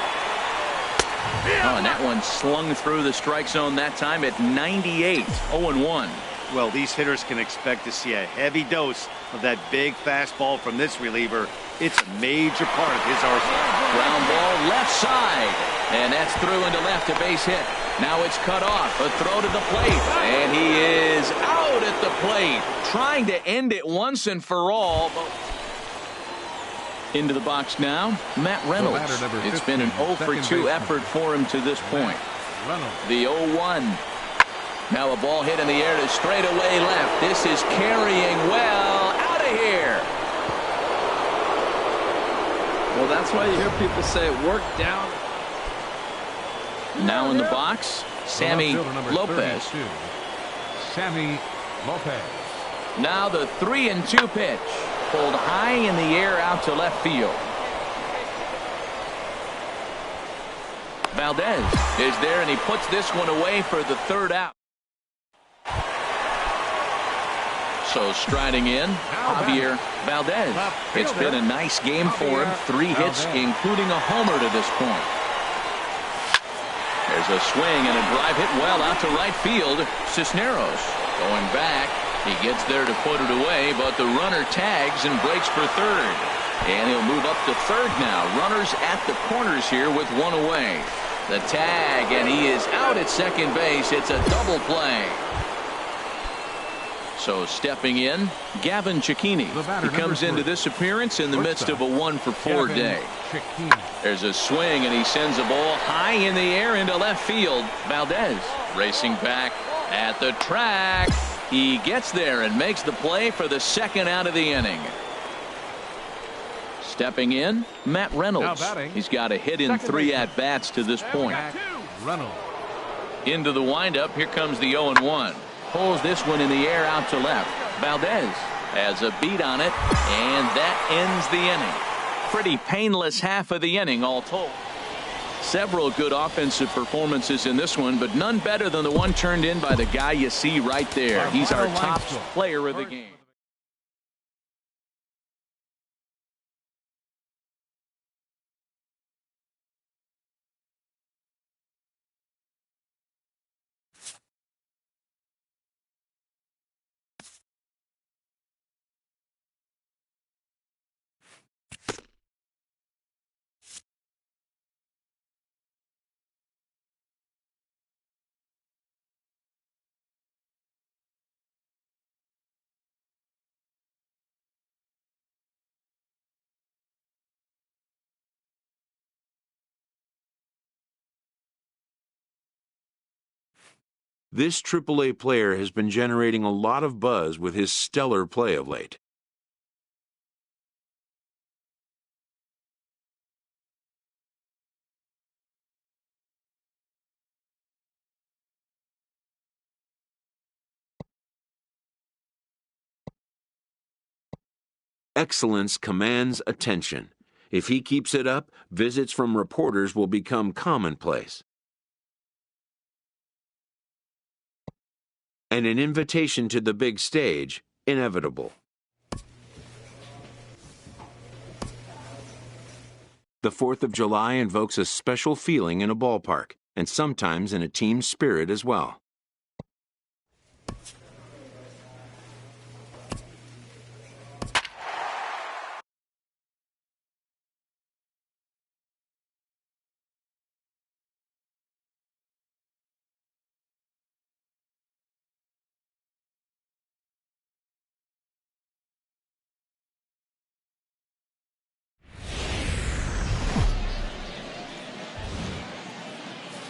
Oh, and that one slung through the strike zone that time at 98. 0-1. Well, these hitters can expect to see a heavy dose of that big fastball from this reliever. It's a major part of his arsenal. Ground ball left side. And that's through into left, a base hit. Now it's cut off. A throw to the plate. And he is out at the plate. Trying to end it once and for all. Into the box now, Matt Reynolds. It's been an 0 for 2 effort for him to this point. The 0-1. Now a ball hit in the air to straightaway left. This is carrying well. Out of here. Well, that's why you hear people say work down. Now in the box, Sammy Lopez. Sammy Lopez. Now the 3-2 pitch. Pulled high in the air out to left field. Valdez is there, and he puts this one away for the 3rd out. So striding in, Javier Valdez. It's been a nice game for him. 3 hits, including a homer to this point. There's a swing and a drive hit well out to right field. Cisneros going back. He gets there to put it away, but the runner tags and breaks for 3rd. And he'll move up to 3rd now. Runners at the corners here with 1 away. The tag, and he is out at second base. It's a double play. So stepping in, Gavin Cecchini. He comes into this appearance in the midst of a 1 for 4 day. There's a swing, and he sends a ball high in the air into left field. Valdez racing back at the track. He gets there and makes the play for the 2nd out of the inning. Stepping in, Matt Reynolds. He's got a hit in 3 at-bats to this point. Into the windup, here comes the 0-1. Pulls this one in the air out to left. Valdez has a beat on it, and that ends the inning. Pretty painless half of the inning all told. Several good offensive performances in this one, but none better than the one turned in by the guy you see right there. He's our top player of the game. This AAA player has been generating a lot of buzz with his stellar play of late. Excellence commands attention. If he keeps it up, visits from reporters will become commonplace. And an invitation to the big stage, inevitable. The 4th of July invokes a special feeling in a ballpark, and sometimes in a team spirit as well.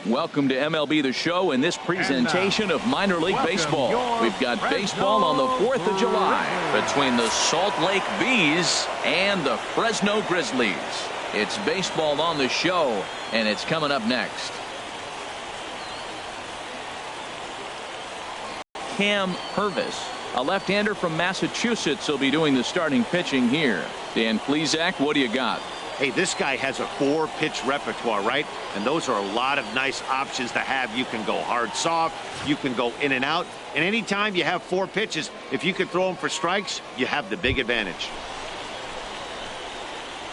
Welcome to MLB The Show and this presentation of minor league baseball. We've got baseball on the 4th of July between the Salt Lake Bees and the Fresno Grizzlies. It's baseball on the show, and it's coming up next. Cam Purvis, a left-hander from Massachusetts, will be doing the starting pitching here. Dan Plesac, what do you got? Hey, this guy has a 4-pitch repertoire, right? And those are a lot of nice options to have. You can go hard, soft. You can go in and out. And anytime you have 4 pitches, if you can throw them for strikes, you have the big advantage.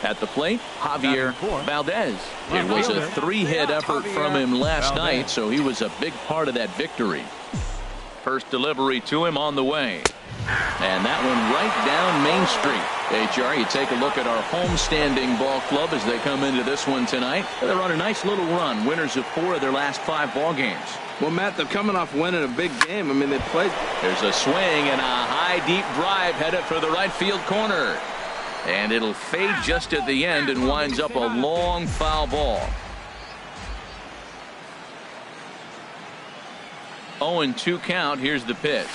At the plate, Javier Valdez. It was a 3-hit effort from him last night, so he was a big part of that victory. First delivery to him on the way. And that one right down Main Street. HR, you take a look at our homestanding ball club as they come into this one tonight. They're on a nice little run. Winners of 4 of their last 5 ball games. Well, Matt, they're coming off winning a big game. I mean, they played. There's a swing and a high, deep drive headed for the right field corner. And it'll fade just at the end and winds up a long foul ball. 0-2 count. Here's the pitch.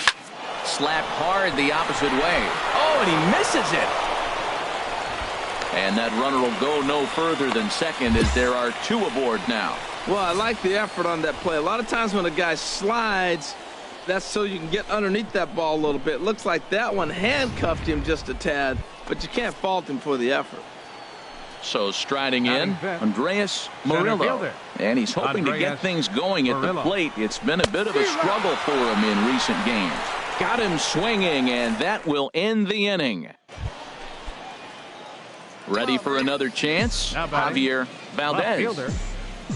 Slapped hard the opposite way. Oh, and he misses it. And that runner will go no further than second as there are 2 aboard now. Well, I like the effort on that play. A lot of times when a guy slides, that's so you can get underneath that ball a little bit. Looks like that one handcuffed him just a tad, but you can't fault him for the effort. So striding in, Andres Murillo. And he's hoping to get things going at the plate. It's been a bit of a struggle for him in recent games. Got him swinging, and that will end the inning. Ready for another chance? Javier Valdez.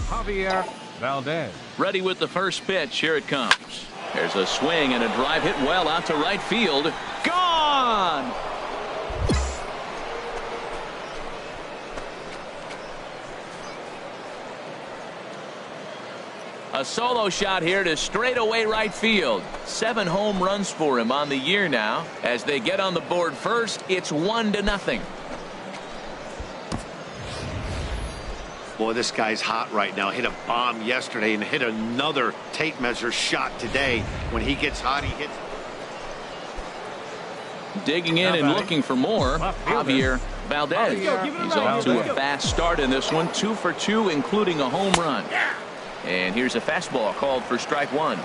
Javier Valdez. Ready with the first pitch. Here it comes. There's a swing and a drive hit well out to right field. Gone! A solo shot here to straightaway right field. 7 home runs for him on the year now. As they get on the board first, it's 1-0. Boy, this guy's hot right now. Hit a bomb yesterday and hit another tape measure shot today. When he gets hot, he hits. Digging in and looking for more, Javier Valdez. He's off to a fast start in this one. 2 for 2, including a home run. And here's a fastball called for strike 1.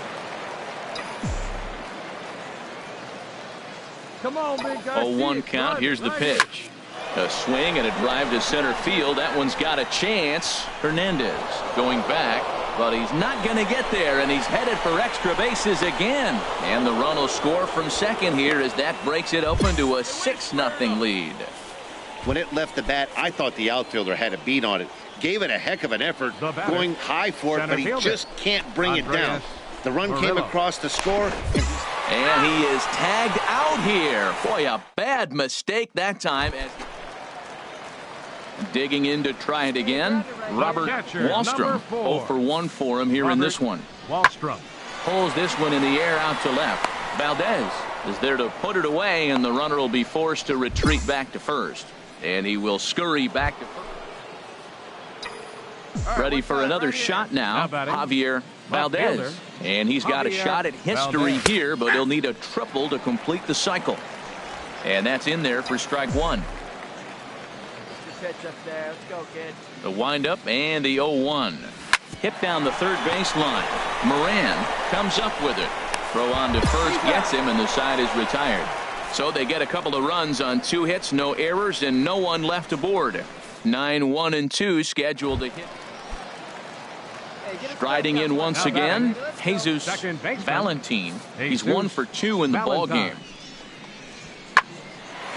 Come on, big guy. 0-1 count. Here's the pitch. A swing and a drive to center field. That one's got a chance. Hernandez going back, but he's not going to get there, and he's headed for extra bases again. And the run will score from second here as that breaks it open to a 6-0 lead. When it left the bat, I thought the outfielder had a beat on it. Gave it a heck of an effort, going high for it, but he just can't bring it down. The run came across the score. And he is tagged out here. Boy, a bad mistake that time. Digging in to try it again, Robert Wallstrom. 0 for 1 for him here in this one. Wallstrom pulls this one in the air out to left. Valdez is there to put it away, and the runner will be forced to retreat back to first. And he will scurry back to first. Ready for another shot now, Javier Valdez. And he's got a shot at history here, but he'll need a triple to complete the cycle. And that's in there for strike 1. Pitch up there. Let's go, kid. The windup and the 0-1. Hit down the third baseline. Moran comes up with it. Throw on to first gets him, and the side is retired. So they get a couple of runs on 2 hits, no errors, and no one left aboard. 9-1-2 scheduled to hit. Striding in once again, Jesus Valentin. He's 1 for 2 in the ball game.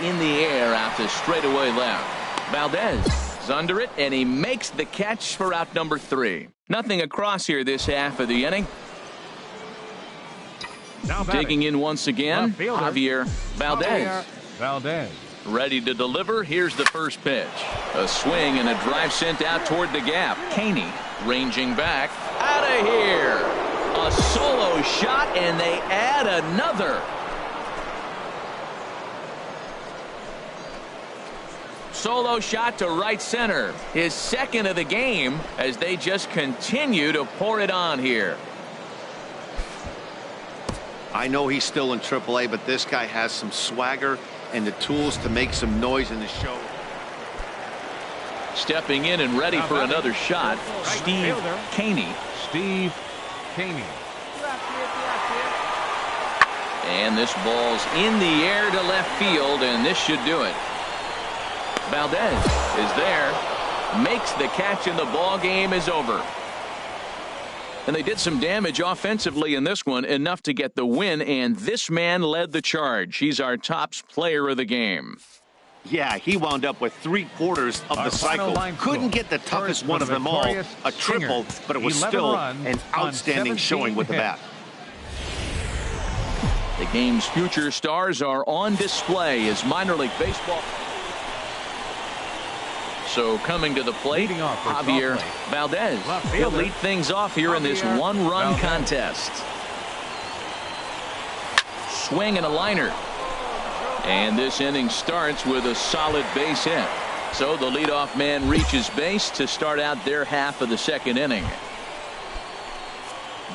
In the air out to straightaway left. Valdez is under it, and he makes the catch for out number 3. Nothing across here this half of the inning. Digging in once again, Javier Valdez. Ready to deliver. Here's the first pitch. A swing and a drive sent out toward the gap. Caney ranging back. Out of here. A solo shot, and they add another. Solo shot to right center. His second of the game as they just continue to pour it on here. I know he's still in AAA, but this guy has some swagger and the tools to make some noise in the show. Stepping in and ready for another shot, Steve Caney. And this ball's in the air to left field, and this should do it. Valdez is there, makes the catch, and the ball game is over. And they did some damage offensively in this one, enough to get the win, and this man led the charge. He's our top player of the game. Yeah, he wound up with 3/4 of the cycle. Couldn't get the toughest one of them all, a triple, but it was still an outstanding showing with the bat. The game's future stars are on display as minor league baseball. So coming to the plate, Javier Valdez. He'll lead things off here in this one-run contest. Swing and a liner. And this inning starts with a solid base hit. So the leadoff man reaches base to start out their half of the second inning.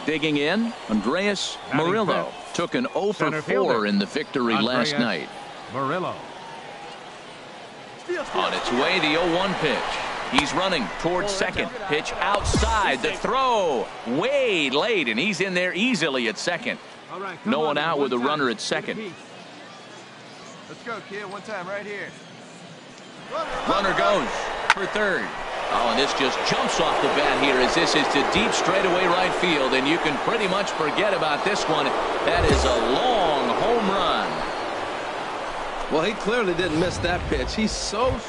Digging in, Andres Murillo took an 0 for 4 in the victory last night. Murillo. On its way, the 0-1 pitch. He's running towards second. Pitch outside. The throw way late, and he's in there easily at second. No one out with a runner at second. Let's go, kid. One time right here. Runner goes for third. Oh, and this just jumps off the bat here as this is to deep straightaway right field, and you can pretty much forget about this one. That is a long home run. Well, he clearly didn't miss that pitch. He's so...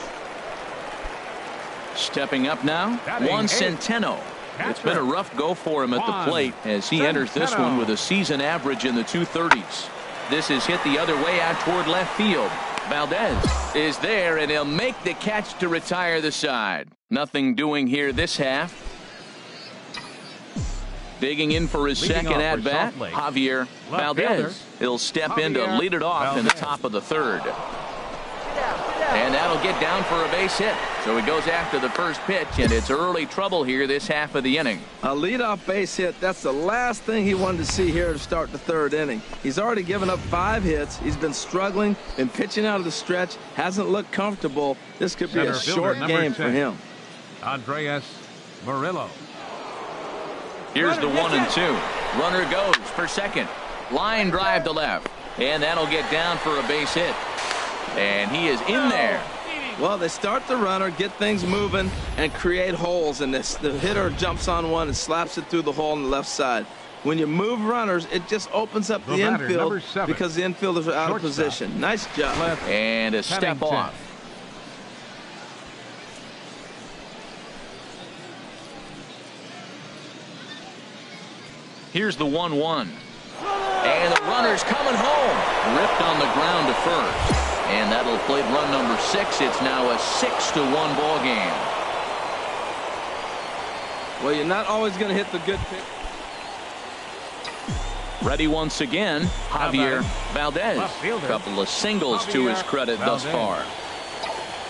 Stepping up now, Juan Centeno. It's been a rough go for him at the plate as he enters this one with a season average in the 230s. This is hit the other way out toward left field. Valdez is there, and he'll make the catch to retire the side. Nothing doing here this half. Digging in for his second at-bat, Javier Valdez. He'll step in to lead it off in the top of the third. And that'll get down for a base hit. So he goes after the first pitch, and it's early trouble here this half of the inning. A leadoff base hit, that's the last thing he wanted to see here to start the third inning. He's already given up 5 hits. He's been struggling, been pitching out of the stretch, hasn't looked comfortable. This could be a short game for him. Andres Murillo. Here's the 1-2. Runner goes for second. Line drive to left. And that'll get down for a base hit. And he is in there. Well, they start the runner, get things moving, and create holes in this. The hitter jumps on one and slaps it through the hole on the left side. When you move runners, it just opens up the infield because the infielders are out of position. Nice job. And a step off. Here's the 1-1. And the runner's coming home. Ripped on the ground to first. And that'll play run number 6. It's now a 6-1 ball game. Well, you're not always going to hit the good pitch. Ready once again, Javier Valdez. A couple of singles to his credit thus far.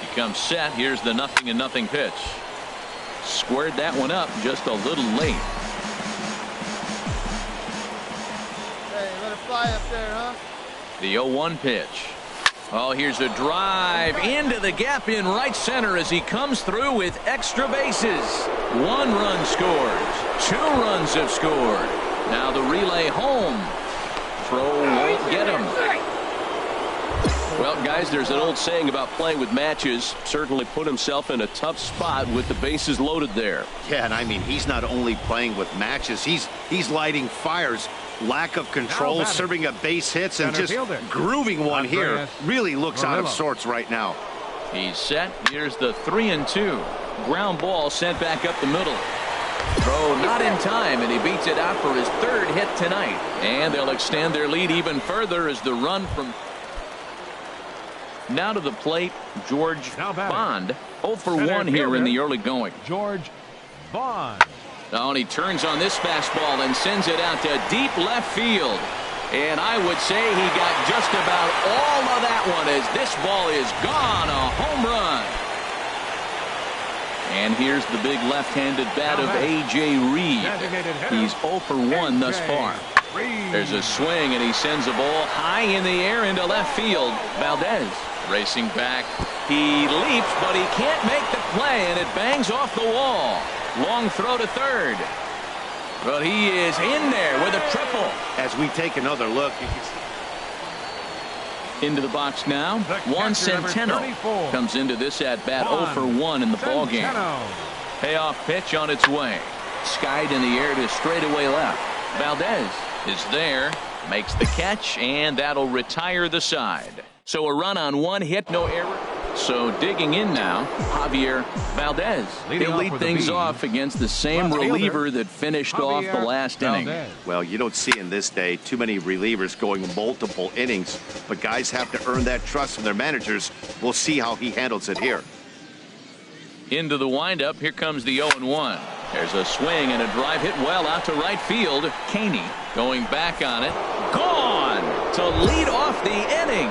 He comes set. Here's the 0-0 pitch. Squared that one up just a little late. Hey, let it fly up there, huh? The 0-1 pitch. Oh, here's a drive into the gap in right center as he comes through with extra bases. 1 run scores. 2 runs have scored. Now the relay home. Throw won't get him. Well, guys, there's an old saying about playing with matches. Certainly put himself in a tough spot with the bases loaded there. Yeah, and I mean, he's not only playing with matches, he's lighting fires. Lack of control, serving up base hits, and just grooving one here. Really looks out of sorts right now. He's set. Here's the 3-2. Ground ball sent back up the middle. Throw not in time, and he beats it out for his 3rd hit tonight. And they'll extend their lead even further as the run from... Now to the plate, George Bond. 0 for 1 here in the early going. George Bond. Oh, and he turns on this fastball and sends it out to deep left field. And I would say he got just about all of that one as this ball is gone. A home run. And here's the big left-handed bat of A.J. Reed. He's 0 for 1 thus far. There's a swing, and he sends the ball high in the air into left field. Valdez racing back. He leaps, but he can't make the play, and it bangs off the wall. Long throw to third. But he is in there with a triple. As we take another look, you can see into the box now. Juan Centeno comes into this at bat 0 for 1 in the ball game. Payoff pitch on its way. Skied in the air to straightaway left. Valdez is there, makes the catch, and that'll retire the side. So a run on 1 hit, no error. So digging in now, Javier Valdez. He'll lead things off against the same reliever that finished off the last inning. Well, you don't see in this day too many relievers going multiple innings, but guys have to earn that trust from their managers. We'll see how he handles it here. Into the windup, here comes the 0-1. There's a swing and a drive hit well out to right field. Caney going back on it. Gone to lead off the inning.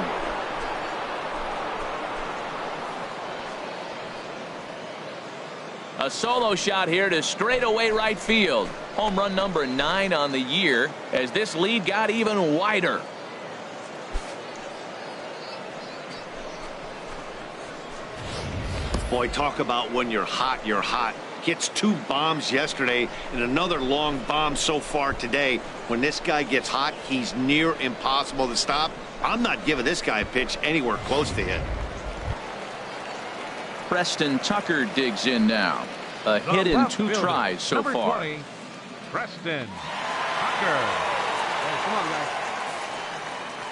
A solo shot here to straightaway right field. Home run number 9 on the year as this lead got even wider. Boy, talk about when you're hot, you're hot. Hits 2 bombs yesterday and another long bomb so far today. When this guy gets hot, he's near impossible to stop. I'm not giving this guy a pitch anywhere close to hit. Preston Tucker digs in now. A hit in 2 tries so far. 20, Preston Tucker. Hey, come on, guys.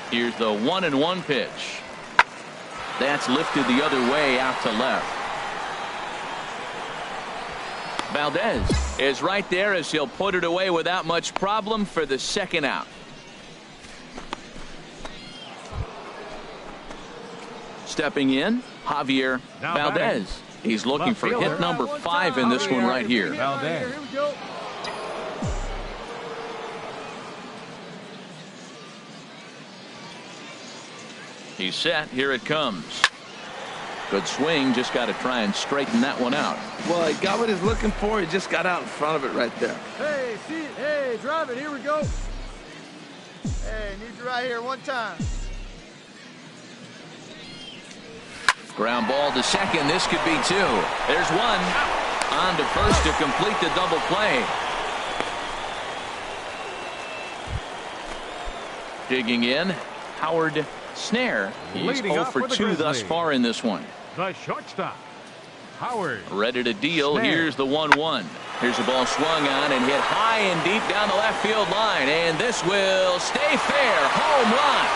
Here's the 1-1 pitch. That's lifted the other way out to left. Valdez is right there as he'll put it away without much problem for the second out. Stepping in, Javier Valdez. He's looking for hit number 5 in this one right here. Valdez. Here we go. He's set. Here it comes. Good swing. Just got to try and straighten that one out. Well, he got what he's looking for. He just got out in front of it right there. Hey, see it. Hey, drive it. Here we go. Hey, need you right here one time. Ground ball to second. This could be 2. There's 1. On to first to complete the double play. Digging in, Howard Snare. He's 0 for 2 thus far in this one. The shortstop, Howard. Ready to deal. Snare. Here's the 1-1. Here's the ball swung on and hit high and deep down the left field line. And this will stay fair. Home run.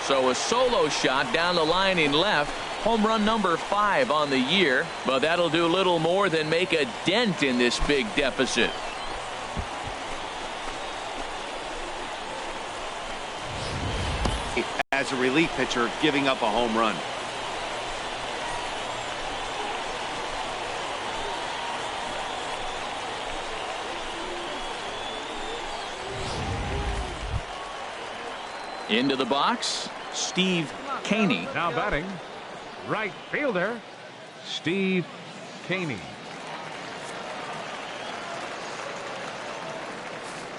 So a solo shot down the line in left. Home run number 5 on the year, but that'll do little more than make a dent in this big deficit. As a relief pitcher, giving up a home run. Into the box, Steve Caney. Now batting, right fielder, Steve Caney.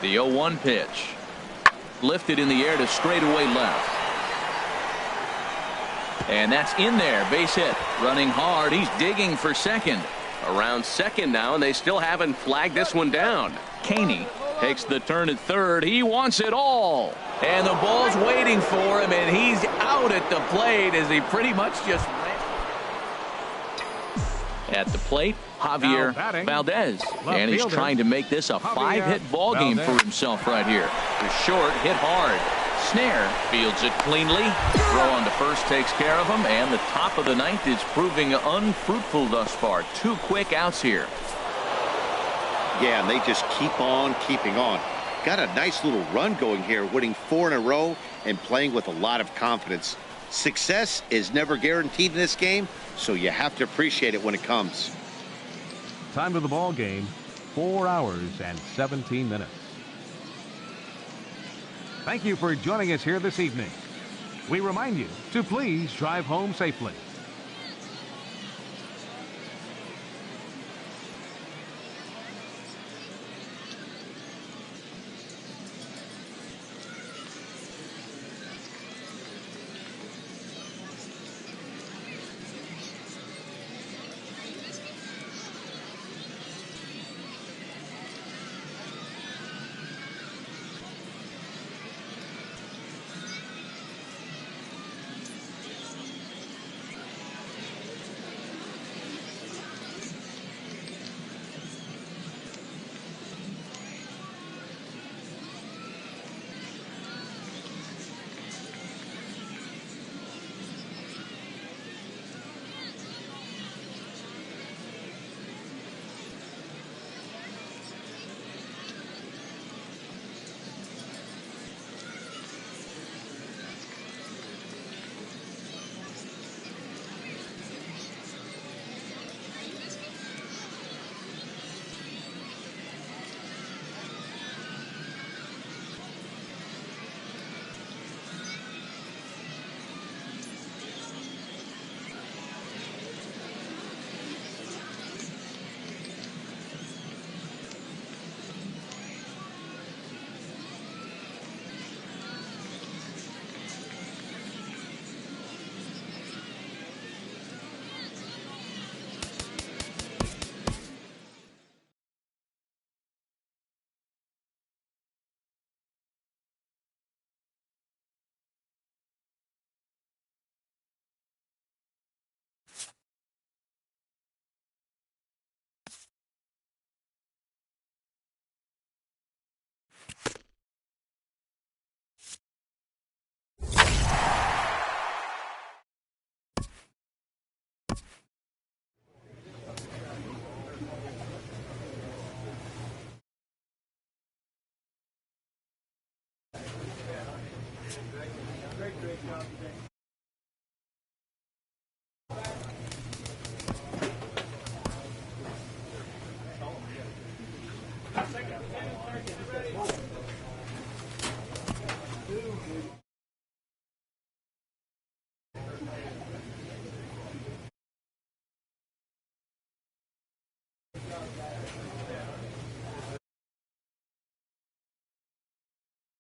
The 0-1 pitch. Lifted in the air to straightaway left. And that's in there. Base hit. Running hard. He's digging for second. Around second now, and they still haven't flagged this one down. Caney takes the turn at third. He wants it all. And the ball's waiting for him, and he's out at the plate as he pretty much just ran. At the plate, Javier Valdez. And he's trying to make this a 5-hit ball game for himself right here. The short hit hard. Snare fields it cleanly. Throw on to first takes care of him, and the top of the 9th is proving unfruitful thus far. 2 quick outs here. Yeah, and they just keep on keeping on. Got a nice little run going here, winning 4 in a row and playing with a lot of confidence. Success is never guaranteed in this game, so you have to appreciate it when it comes. Time of the ball game, 4 hours and 17 minutes. Thank you for joining us here this evening. We remind you to please drive home safely.